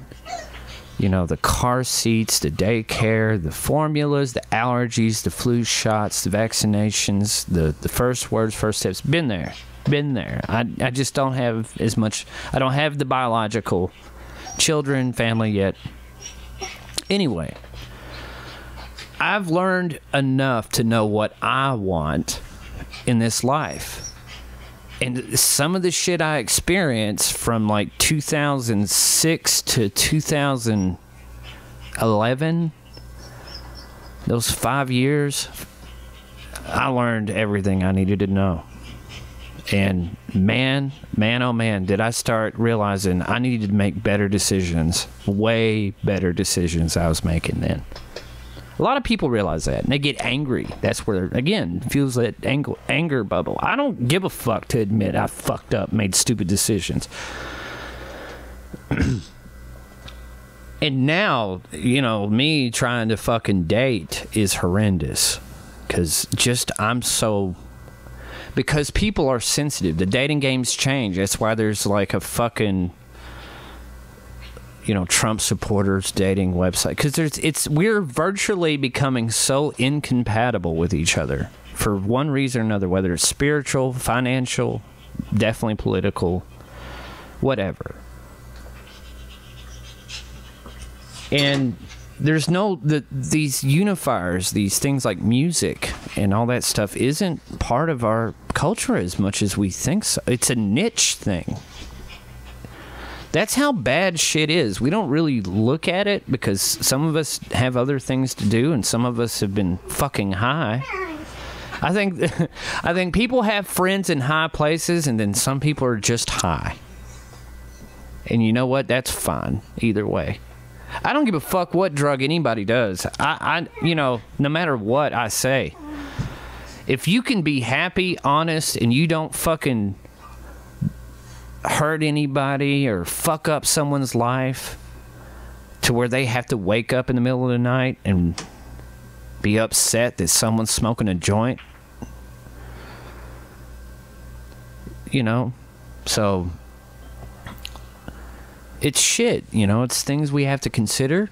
you know, the car seats, the daycare, the formulas, the allergies, the flu shots, the vaccinations, the first words, first steps. Been there. I just don't have as much. I don't have the biological children, family yet. Anyway, I've learned enough to know what I want in this life. And some of the shit I experienced from like 2006 to 2011, those 5 years, I learned everything I needed to know. And man, oh man, did I start realizing I needed to make better decisions, way better decisions I was making then. A lot of people realize that, and they get angry. That's where, again, feels that anger bubble. I don't give a fuck to admit I fucked up, made stupid decisions. And now, you know, me trying to fucking date is horrendous. Because because people are sensitive. The dating games change. That's why there's like a fucking, you know, Trump supporters dating website. Because we're virtually becoming so incompatible with each other for one reason or another, whether it's spiritual, financial, definitely political, whatever. And there's these unifiers, these things like music and all that stuff isn't part of our culture as much as we think so. It's a niche thing. That's how bad shit is. We don't really look at it because some of us have other things to do and some of us have been fucking high. I think people have friends in high places and then some people are just high. And you know what? That's fine either way. I don't give a fuck what drug anybody does. You know, no matter what I say, if you can be happy, honest, and you don't fucking hurt anybody or fuck up someone's life to where they have to wake up in the middle of the night and be upset that someone's smoking a joint, you know, so it's shit, you know, it's things we have to consider.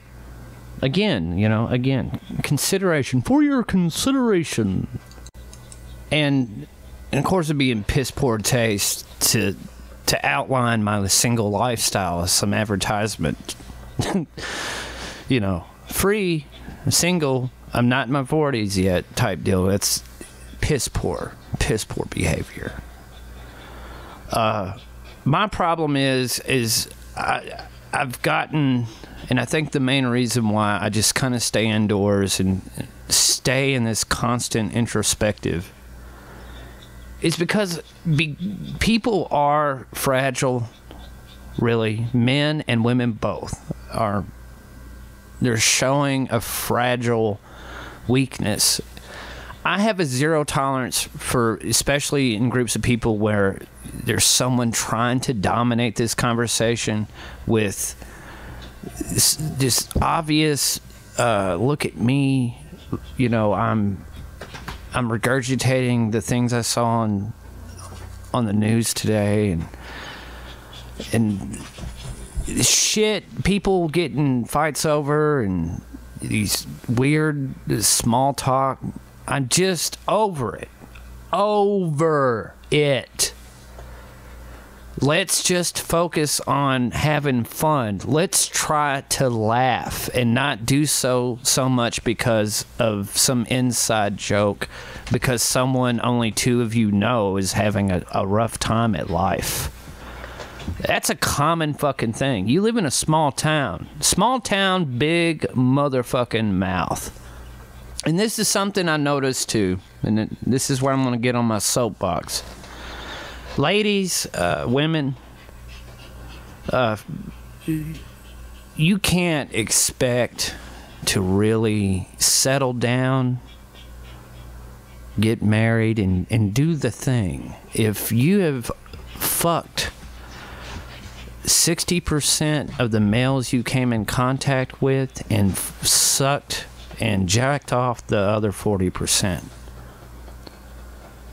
Again, consideration, for your consideration. And of course it'd be in piss poor taste to outline my single lifestyle as some advertisement. You know, free, single, I'm not in my 40s yet type deal. That's piss poor behavior. My problem is I've gotten, and I think the main reason why I just kind of stay indoors and stay in this constant introspective It's because people are fragile, really. Men and women both are. They're showing a fragile weakness. I have a zero tolerance for, especially in groups of people where there's someone trying to dominate this conversation with this obvious, look at me, you know, I'm regurgitating the things I saw on the news today, and shit, people getting fights over, and these weird small talk. I'm just over it. Over it. Let's just focus on having fun. Let's try to laugh and not do so much because of some inside joke, because someone only two of you know is having a rough time at life. That's a common fucking thing. You live in a small town. Small town, big motherfucking mouth. And this is something I noticed too, and this is where I'm going to get on my soapbox. Ladies, women, you can't expect to really settle down, get married, and do the thing if you have fucked 60% of the males you came in contact with and sucked and jacked off the other 40%.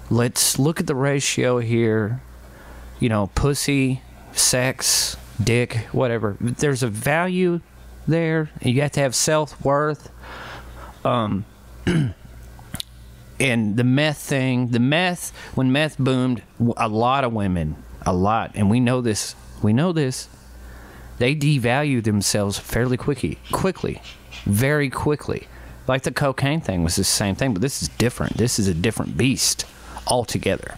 Let's look at the ratio here. You know, pussy, sex, dick, whatever. There's a value there. You have to have self-worth. And the meth thing, when meth boomed, a lot of women, and we know this, they devalue themselves fairly quickly, very quickly. Like the cocaine thing was the same thing, but this is different. This is a different beast altogether.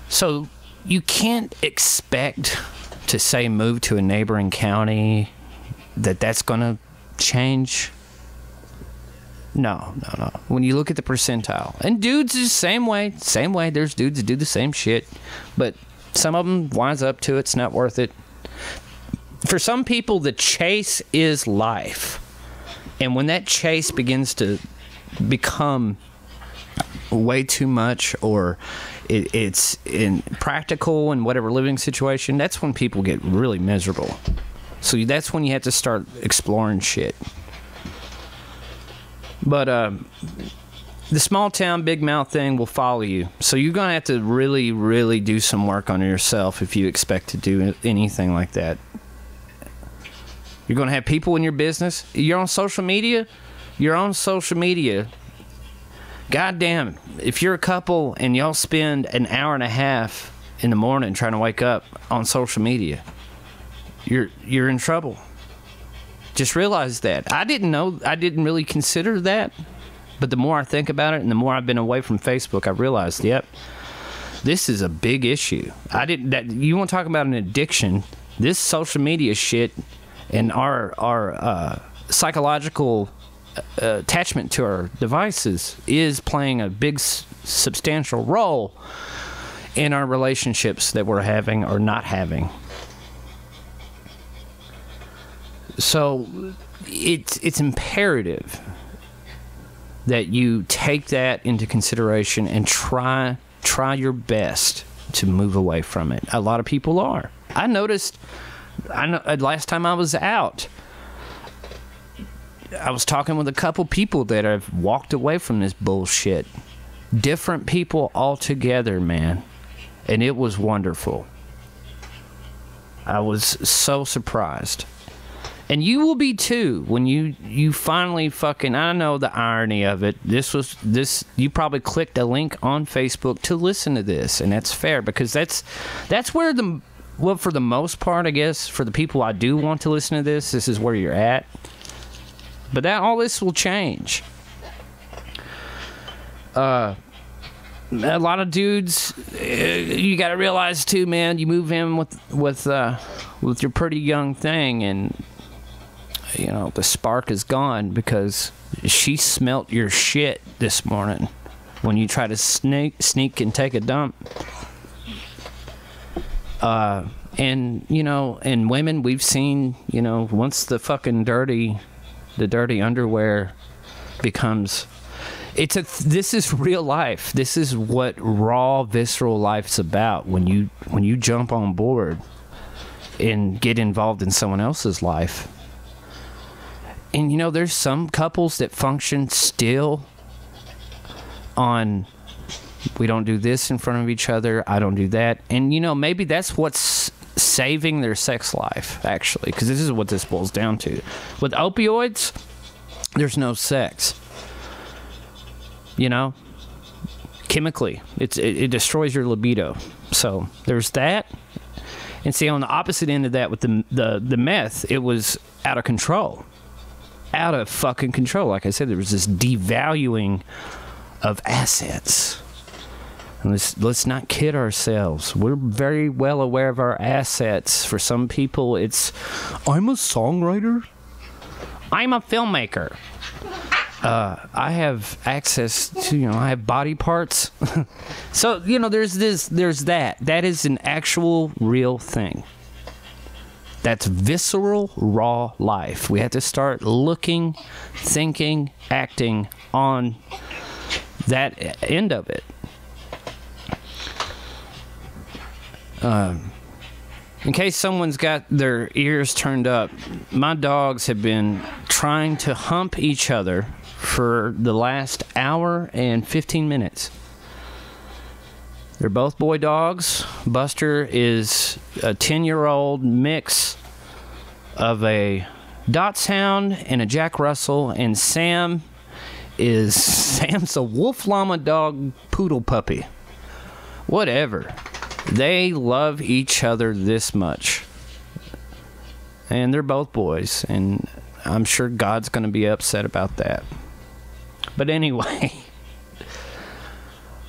So you can't expect to say move to a neighboring county that's going to change. No. When you look at the percentile, and dudes is the same way. There's dudes that do the same shit, but some of them wise up to it. It's not worth it. For some people, the chase is life. And when that chase begins to become way too much, or it's impractical in whatever living situation, that's when people get really miserable. So that's when you have to start exploring shit. But the small town, big mouth thing will follow you. So you're going to have to really, really do some work on yourself if you expect to do anything like that. You're going to have people in your business. You're on social media. God damn, if you're a couple and y'all spend an hour and a half in the morning trying to wake up on social media, you're in trouble. Just realize that. I didn't really consider that, but the more I think about it and the more I've been away from Facebook, I realized, yep, this is a big issue. You want to talk about an addiction? This social media shit and our psychological attachment to our devices is playing a big, substantial role in our relationships that we're having or not having. So it's imperative that you take that into consideration and try your best to move away from it. A lot of people are. I noticed. Last time I was out, I was talking with a couple people that have walked away from this bullshit. Different people altogether, man. And it was wonderful. I was so surprised. And you will be too when you finally fucking, I know the irony of it. You probably clicked a link on Facebook to listen to this, and that's fair because that's where for the most part, I guess, for the people I do want to listen to this is where you're at. But all this will change. A lot of dudes, you got to realize too, man. You move in with your pretty young thing, and you know the spark is gone because she smelt your shit this morning. when you try to sneak and take a dump. And, you know, and women, we've seen, you know, once the fucking dirty underwear becomes... This is real life. This is what raw, visceral life's about when you jump on board and get involved in someone else's life. And, you know, there's some couples that function still on, we don't do this in front of each other, I don't do that. And, you know, maybe that's what's saving their sex life, actually, because this is what this boils down to. With opioids, there's no sex. You know, chemically, it destroys your libido. So there's that. And see, on the opposite end of that, with the meth, it was out of control, out of fucking control. Like I said, there was this devaluing of assets. And let's not kid ourselves. We're very well aware of our assets. For some people, it's, I'm a songwriter, I'm a filmmaker. I have access to, you know, I have body parts. So, you know, there's that. That is an actual real thing. That's visceral, raw life. We have to start looking, thinking, acting on that end of it. In case someone's got their ears turned up, my dogs have been trying to hump each other for the last hour and 15 minutes. They're both boy dogs. Buster is a 10-year-old mix of a Dachshund and a Jack Russell, and Sam's a Wolf Llama dog poodle puppy. Whatever. They love each other this much. And they're both boys, and I'm sure God's going to be upset about that. But anyway.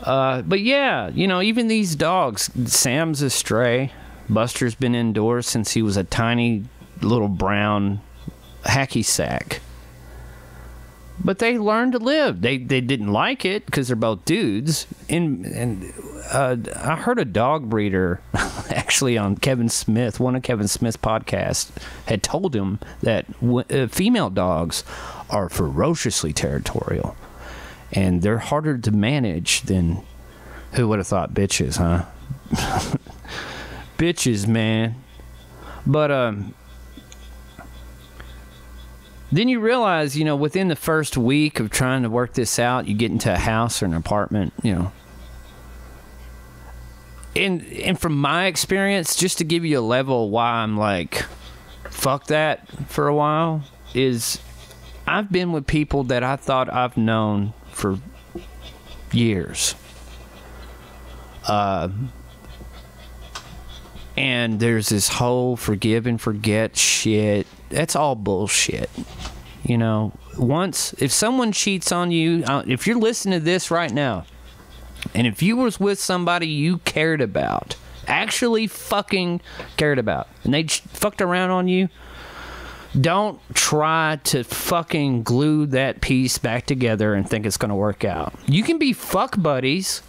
But yeah, you know, even these dogs. Sam's a stray. Buster's been indoors since he was a tiny little brown hacky sack. But they learned to live. They didn't like it because they're both dudes. And I heard a dog breeder, actually on Kevin Smith, one of Kevin Smith's podcasts, had told him that female dogs are ferociously territorial. And they're harder to manage than, who would have thought, bitches, huh? Bitches, man. But, then you realize, you know, within the first week of trying to work this out, you get into a house or an apartment, you know. And from my experience, just to give you a level why I'm like, fuck that for a while, is I've been with people that I thought I've known for years. And there's this whole forgive and forget shit. That's all bullshit. You know, if someone cheats on you, if you're listening to this right now, and if you was with somebody you cared about, actually fucking cared about, and they fucked around on you, don't try to fucking glue that piece back together and think it's going to work out. You can be fuck buddies.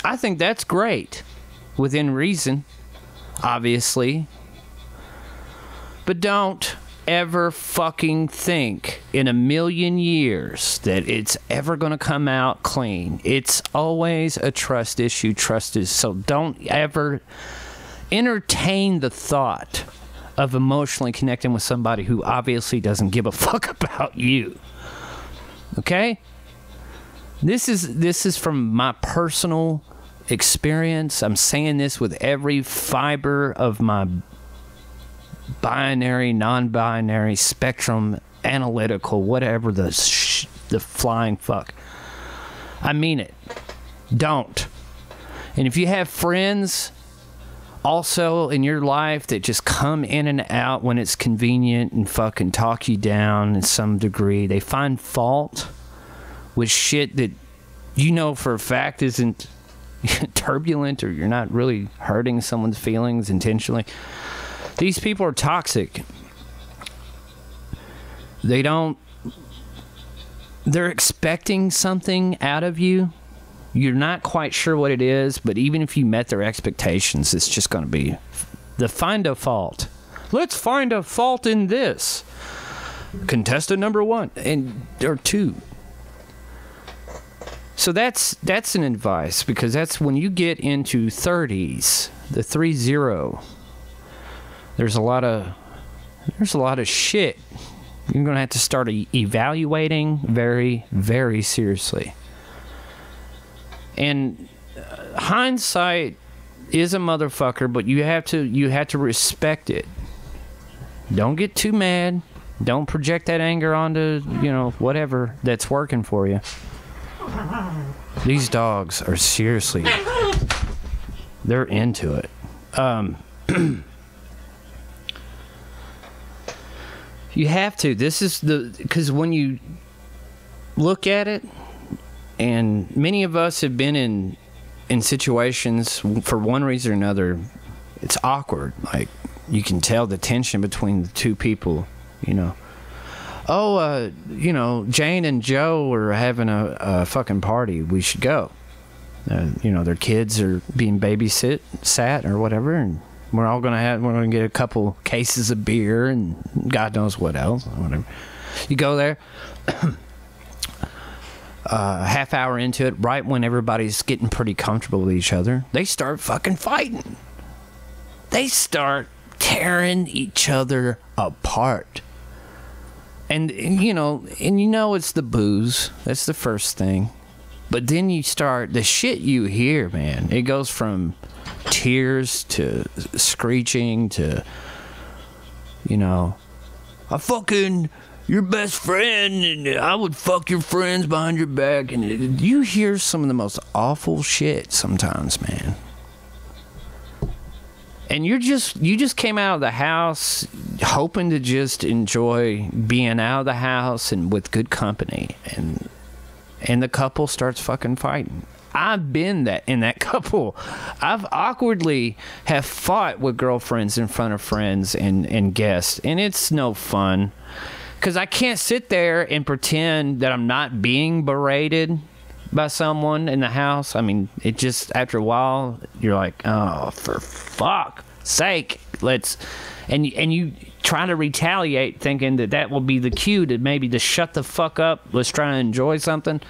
I think that's great. Within reason, obviously. But don't ever fucking think in a million years that it's ever going to come out clean. It's always a trust issue. So don't ever entertain the thought of emotionally connecting with somebody who obviously doesn't give a fuck about you. Okay? This is from my personal experience. I'm saying this with every fiber of my binary, non-binary, spectrum, analytical, whatever the flying fuck. I mean it. Don't. And if you have friends also in your life that just come in and out when it's convenient and fucking talk you down in some degree, they find fault with shit that you know for a fact isn't turbulent, or you're not really hurting someone's feelings intentionally. These people are toxic. They're expecting something out of you You're not quite sure what it is, but even if you met their expectations, it's just going to be the find a fault. Let's find a fault in this. Contestant number 1 or 2. So that's an advice, because that's when you get into 30s, the 30. There's a lot of shit you're going to have to start evaluating very, very seriously. And hindsight is a motherfucker, but you have to respect it. Don't get too mad. Don't project that anger onto, whatever that's working for you. These dogs are seriously, they're into it. You have to. This is because when you look at it, and many of us have been in situations for one reason or another, it's awkward. Like, you can tell the tension between the two people, Jane and Joe are having a fucking party. We should go. Their kids are being sat or whatever, and we're gonna get a couple cases of beer and God knows what else, whatever. You go there. A half hour into it, right when everybody's getting pretty comfortable with each other, they start fucking fighting. They start tearing each other apart. And it's the booze. That's the first thing. But then you start, the shit you hear, man, it goes from tears to screeching to, I fucking your best friend, and I would fuck your friends behind your back. And you hear some of the most awful shit sometimes, man. And you just came out of the house hoping to just enjoy being out of the house and with good company, and the couple starts fucking fighting. I've been in that couple. I've awkwardly have fought with girlfriends in front of friends and guests, and it's no fun, because I can't sit there and pretend that I'm not being berated by someone in the house. I mean, it just, after a while, you're like, oh, for fuck's sake, and you try to retaliate, thinking that will be the cue to maybe to shut the fuck up. Let's try and enjoy something.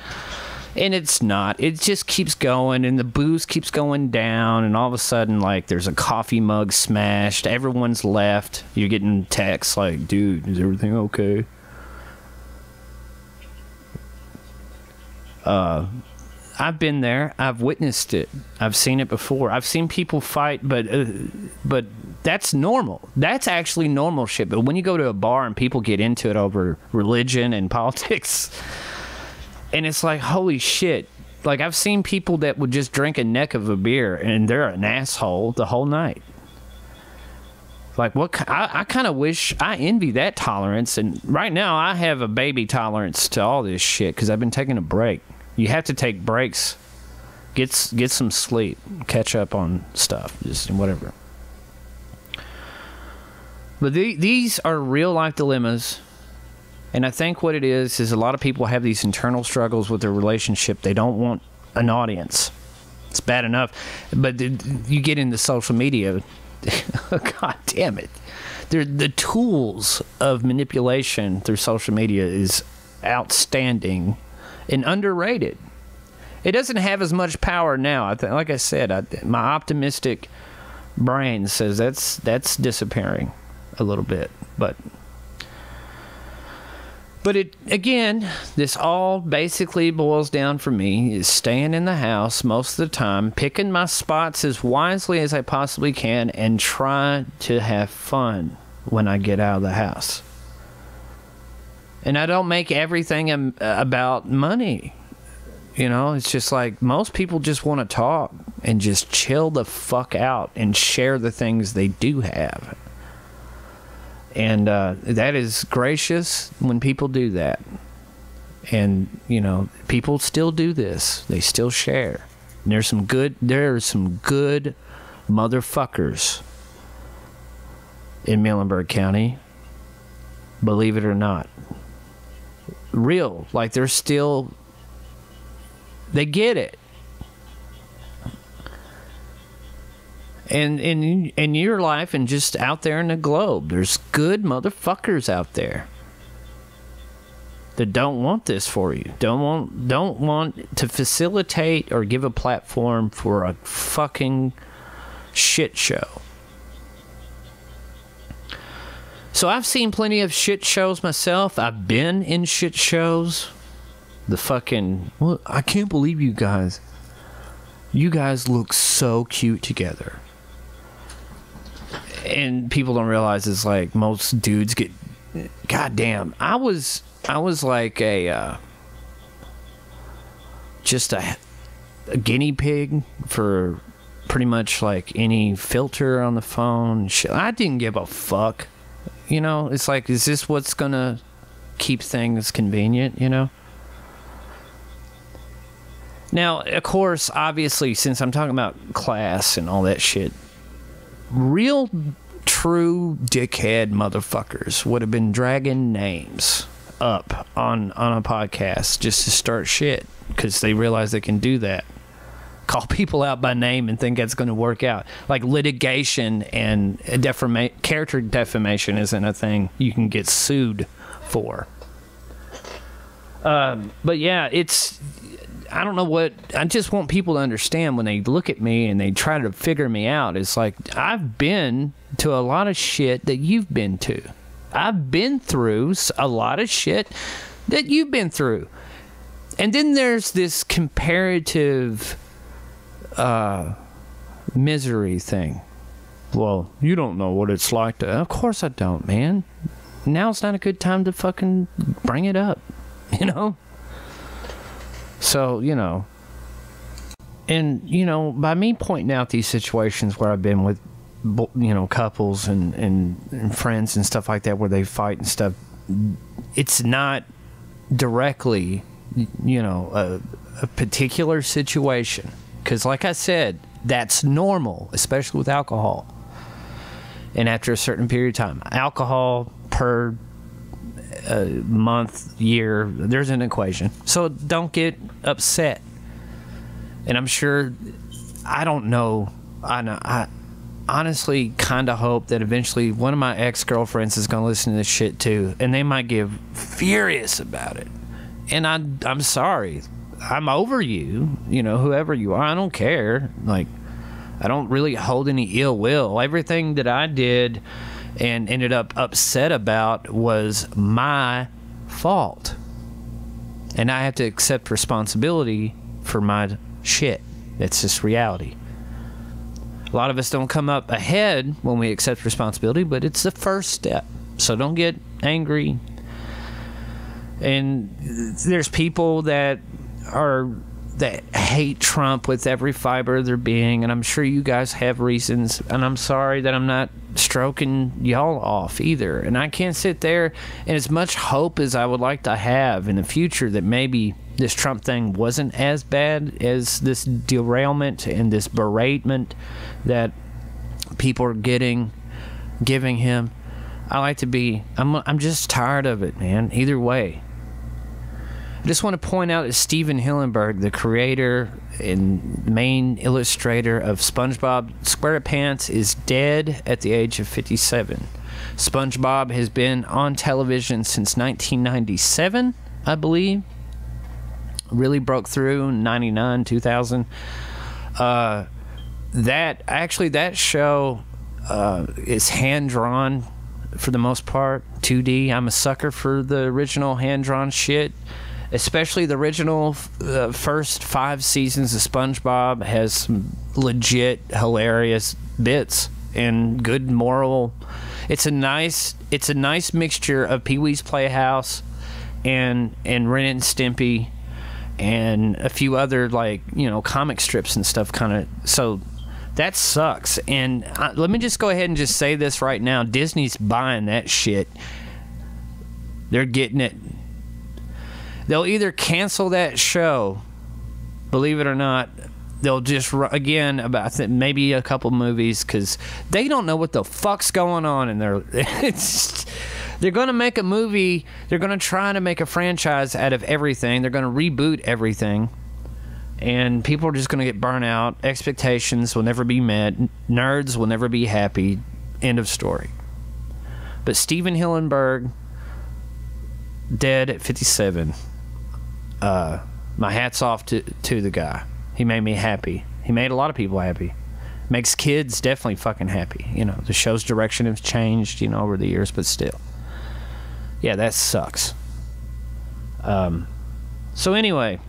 And it's not. It just keeps going, and the booze keeps going down, and all of a sudden, like, there's a coffee mug smashed. Everyone's left. You're getting texts like, dude, is everything okay? I've been there. I've witnessed it. I've seen it before. I've seen people fight, but that's normal. That's actually normal shit. But when you go to a bar and people get into it over religion and politics, and it's like, holy shit. Like, I've seen people that would just drink a neck of a beer and they're an asshole the whole night. Like, I kind of wish, I envy that tolerance. And right now I have a baby tolerance to all this shit because I've been taking a break. You have to take breaks. Get some sleep. Catch up on stuff. Just whatever. But these are real life dilemmas. And I think what it is a lot of people have these internal struggles with their relationship. They don't want an audience. It's bad enough. But you get into social media. God damn it. The tools of manipulation through social media is outstanding and underrated. It doesn't have as much power now. Like I said, my optimistic brain says that's disappearing a little bit. But it, again, this all basically boils down for me is staying in the house most of the time, picking my spots as wisely as I possibly can, and try to have fun when I get out of the house. And I don't make everything about money. It's just like most people just want to talk and just chill the fuck out and share the things they do have. And that is gracious when people do that. And, people still do this. They still share. And there are some good motherfuckers in Muhlenberg County. Believe it or not. Real. Like, they get it. And in your life and just out there in the globe, there's good motherfuckers out there that don't want this for you. Don't want to facilitate or give a platform for a fucking shit show. So I've seen plenty of shit shows myself. I've been in shit shows. The fucking... Well, I can't believe you guys. You guys look so cute together. And people don't realize it's like most dudes get... Goddamn. I was like a... just a guinea pig for pretty much like any filter on the phone. Shit. I didn't give a fuck. You know, it's like, is this what's gonna keep things convenient, you know? Now, of course, obviously, since I'm talking about class and all that shit, real, true dickhead motherfuckers would have been dragging names up on a podcast just to start shit, because they realize they can do that. Call people out by name and think that's going to work out. Like litigation and character defamation isn't a thing you can get sued for. But yeah, it's... I don't know what... I just want people to understand when they look at me and they try to figure me out. It's like, I've been to a lot of shit that you've been to. I've been through a lot of shit that you've been through. And then there's this comparative... misery thing. Well, you don't know what it's like to... Of course I don't, man. Now's not a good time to fucking bring it up, you know? So, you know. And, you know, by me pointing out these situations where I've been with, you know, couples and friends and stuff like that where they fight and stuff, it's not directly, you know, a particular situation. Because, like I said, that's normal, especially with alcohol. And after a certain period of time, alcohol per month, year, there's an equation. So don't get upset. And I'm sure, I don't know, I honestly kind of hope that eventually one of my ex-girlfriends is going to listen to this shit too. And they might get furious about it. And I'm sorry. I'm over you, you know, whoever you are. I don't care. Like, I don't really hold any ill will. Everything that I did and ended up upset about was my fault. And I have to accept responsibility for my shit. That's just reality. A lot of us don't come up ahead when we accept responsibility, but it's the first step. So don't get angry. And there's people that hate Trump with every fiber of their being, and I'm sure you guys have reasons, and I'm sorry that I'm not stroking y'all off either. And I can't sit there, and as much hope as I would like to have in the future that maybe this Trump thing wasn't as bad as this derailment and this beratement that people are giving him. I like to be... I'm just tired of it, man. Either way. I just want to point out that Steven Hillenburg, the creator and main illustrator of SpongeBob SquarePants, is dead at the age of 57. SpongeBob has been on television since 1997, I believe. Really broke through in 99, 2000. That show is hand-drawn for the most part, 2D. I'm a sucker for the original hand-drawn shit. Especially the original first 5 seasons of SpongeBob has some legit hilarious bits and good moral. It's a nice mixture of Pee-wee's Playhouse and Ren and Stimpy and a few other, like, you know, comic strips and stuff kind of. So that sucks. And let me just go ahead and just say this right now. Disney's buying that shit. They're getting it. They'll either cancel that show, believe it or not. They'll just, again, about maybe a couple movies, because they don't know what the fuck's going on in there. They're going to make a movie. They're going to try to make a franchise out of everything. They're going to reboot everything. and people are just going to get burnt out. Expectations will never be met. Nerds will never be happy. End of story. But Steven Hillenberg, dead at 57. My hat's off to the guy. He made me happy. He made a lot of people happy. Makes kids definitely fucking happy. You know, the show's direction has changed, you know, over the years, but still. Yeah, that sucks. So anyway,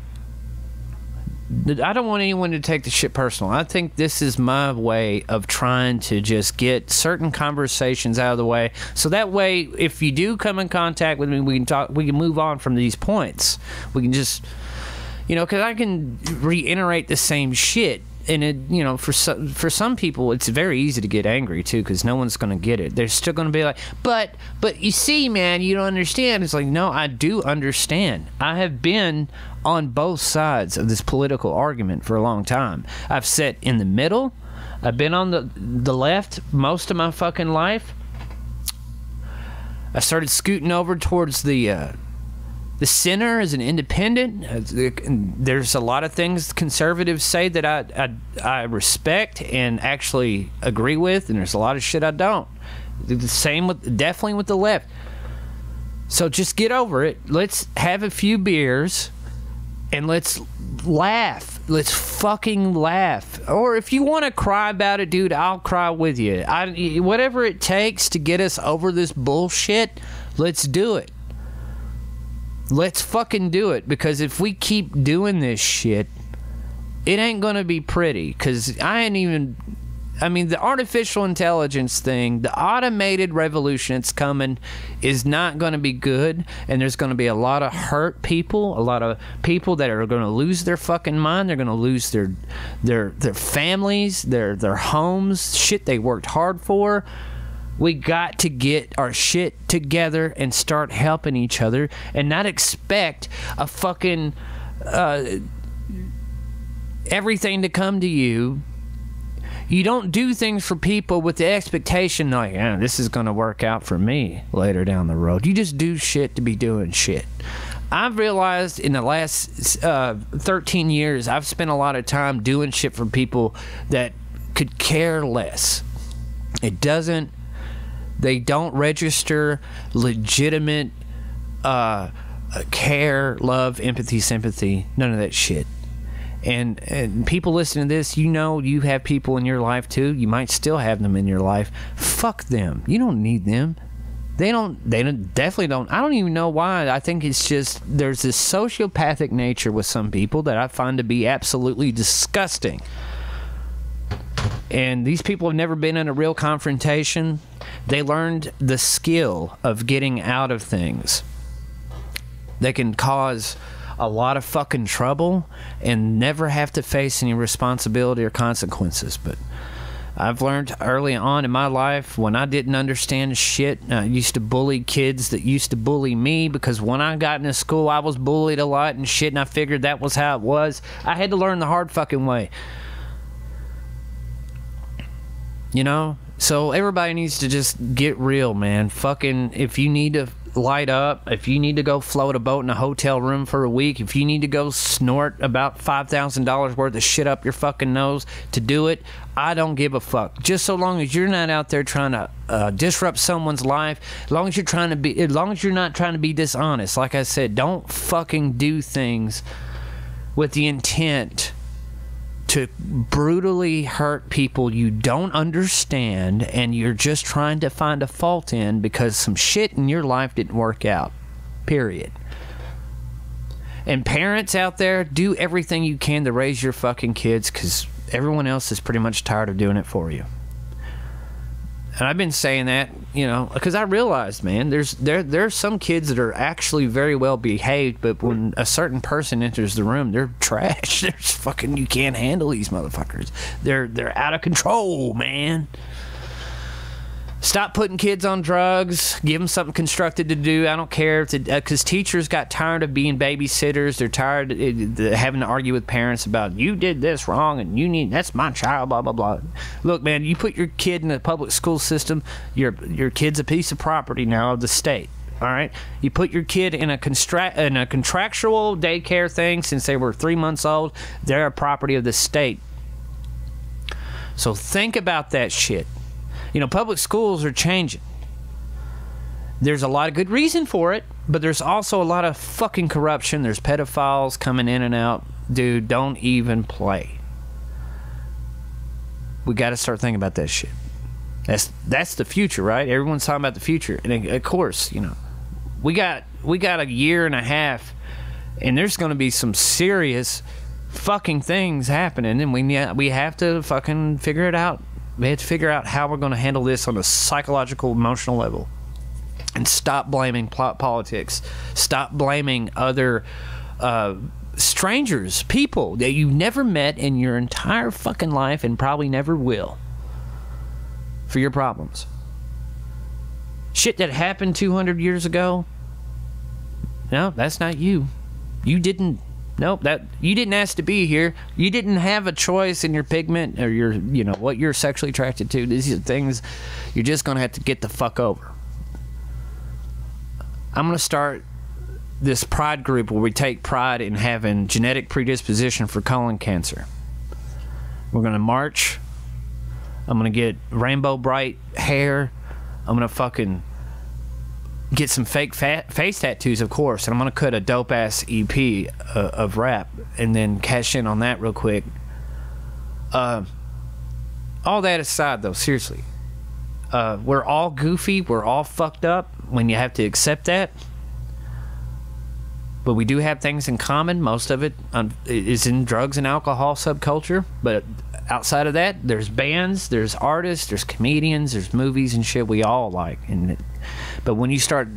I don't want anyone to take the shit personal. I think this is my way of trying to just get certain conversations out of the way, so that way, if you do come in contact with me, we can talk. We can move on from these points. We can just, you know, because I can reiterate the same shit, and it, you know, for some people, it's very easy to get angry too, because no one's going to get it. They're still going to be like, but you see, man, you don't understand. It's like, no, I do understand. I have been on both sides of this political argument for a long time. I've sat in the middle. I've been on the left most of my fucking life. I started scooting over towards the center as an independent. There's a lot of things conservatives say that I respect and actually agree with, and there's a lot of shit I don't. The same definitely with the left. So just get over it. Let's have a few beers and let's laugh. Let's fucking laugh. Or if you want to cry about it, dude, I'll cry with you. Whatever it takes to get us over this bullshit, let's do it. Let's fucking do it, because if we keep doing this shit, it ain't gonna be pretty. Because the artificial intelligence thing, the automated revolution that's coming is not gonna be good, and there's gonna be a lot of hurt people, a lot of people that are gonna lose their fucking mind. They're gonna lose their families, their homes, shit they worked hard for. We got to get our shit together and start helping each other, and not expect a fucking everything to come to you. You don't do things for people with the expectation like, yeah, this is going to work out for me later down the road. You just do shit to be doing shit. I've realized in the last 13 years, I've spent a lot of time doing shit for people that could care less. They don't register legitimate care, love, empathy, sympathy, none of that shit. And people listening to this, you know, you have people in your life too. You might still have them in your life. Fuck them. You don't need them. They definitely don't. I don't even know why. I think it's just there's this sociopathic nature with some people that I find to be absolutely disgusting. And these people have never been in a real confrontation. They learned the skill of getting out of things. They can cause a lot of fucking trouble and never have to face any responsibility or consequences. But I've learned early on in my life, when I didn't understand shit, I used to bully kids that used to bully me, because when I got into school, I was bullied a lot and shit, and I figured that was how it was. I had to learn the hard fucking way. You know? So everybody needs to just get real, man. Fucking, if you need to light up, if you need to go float a boat in a hotel room for a week, if you need to go snort about $5,000 worth of shit up your fucking nose to do it, I don't give a fuck. Just so long as you're not out there trying to disrupt someone's life, as long as you're not trying to be dishonest. Like I said, don't fucking do things with the intent to brutally hurt people you don't understand, and you're just trying to find a fault in because some shit in your life didn't work out. Period. And parents out there, do everything you can to raise your fucking kids, because everyone else is pretty much tired of doing it for you. And I've been saying that, you know, because I realized, man, there's some kids that are actually very well behaved, but when a certain person enters the room, they're trash. They're fucking, you can't handle these motherfuckers. They're out of control, man. Stop putting kids on drugs. Give them something constructed to do. I don't care, because teachers got tired of being babysitters. They're tired of having to argue with parents about, you did this wrong and that's my child, blah blah blah. Look, man, you put your kid in the public school system, your kid's a piece of property now of the state. All right, you put your kid in a contractual daycare thing since they were 3 months old. They're a property of the state. So think about that shit. You know, public schools are changing. There's a lot of good reason for it, but there's also a lot of fucking corruption. There's pedophiles coming in and out. Dude, don't even play. We got to start thinking about that shit. That's the future, right? Everyone's talking about the future, and of course, you know, we got a year and a half, and there's going to be some serious fucking things happening, and we have to fucking figure it out. We have to figure out how we're going to handle this on a psychological, emotional level, and stop blaming politics. Stop blaming other strangers, people that you never met in your entire fucking life and probably never will, for your problems. Shit that happened 200 years ago. No, that's not you. You didn't. Nope, you didn't ask to be here. You didn't have a choice in your pigment or your, you know, what you're sexually attracted to. These are things you're just gonna have to get the fuck over. I'm gonna start this pride group where we take pride in having genetic predisposition for colon cancer. We're gonna march. I'm gonna get rainbow bright hair. I'm gonna fucking get some fake face tattoos, of course, and I'm gonna cut a dope ass EP of rap and then cash in on that real quick. All that aside, though, seriously, we're all goofy, we're all fucked up when you have to accept that, but we do have things in common. Most of it is in drugs and alcohol subculture, but outside of that, there's bands, there's artists, there's comedians, there's movies and shit we all like. But when you start,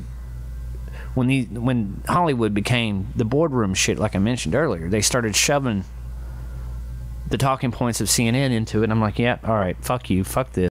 when Hollywood became the boardroom shit, like I mentioned earlier, they started shoving the talking points of CNN into it. And I'm like, yeah, all right, fuck you, fuck this.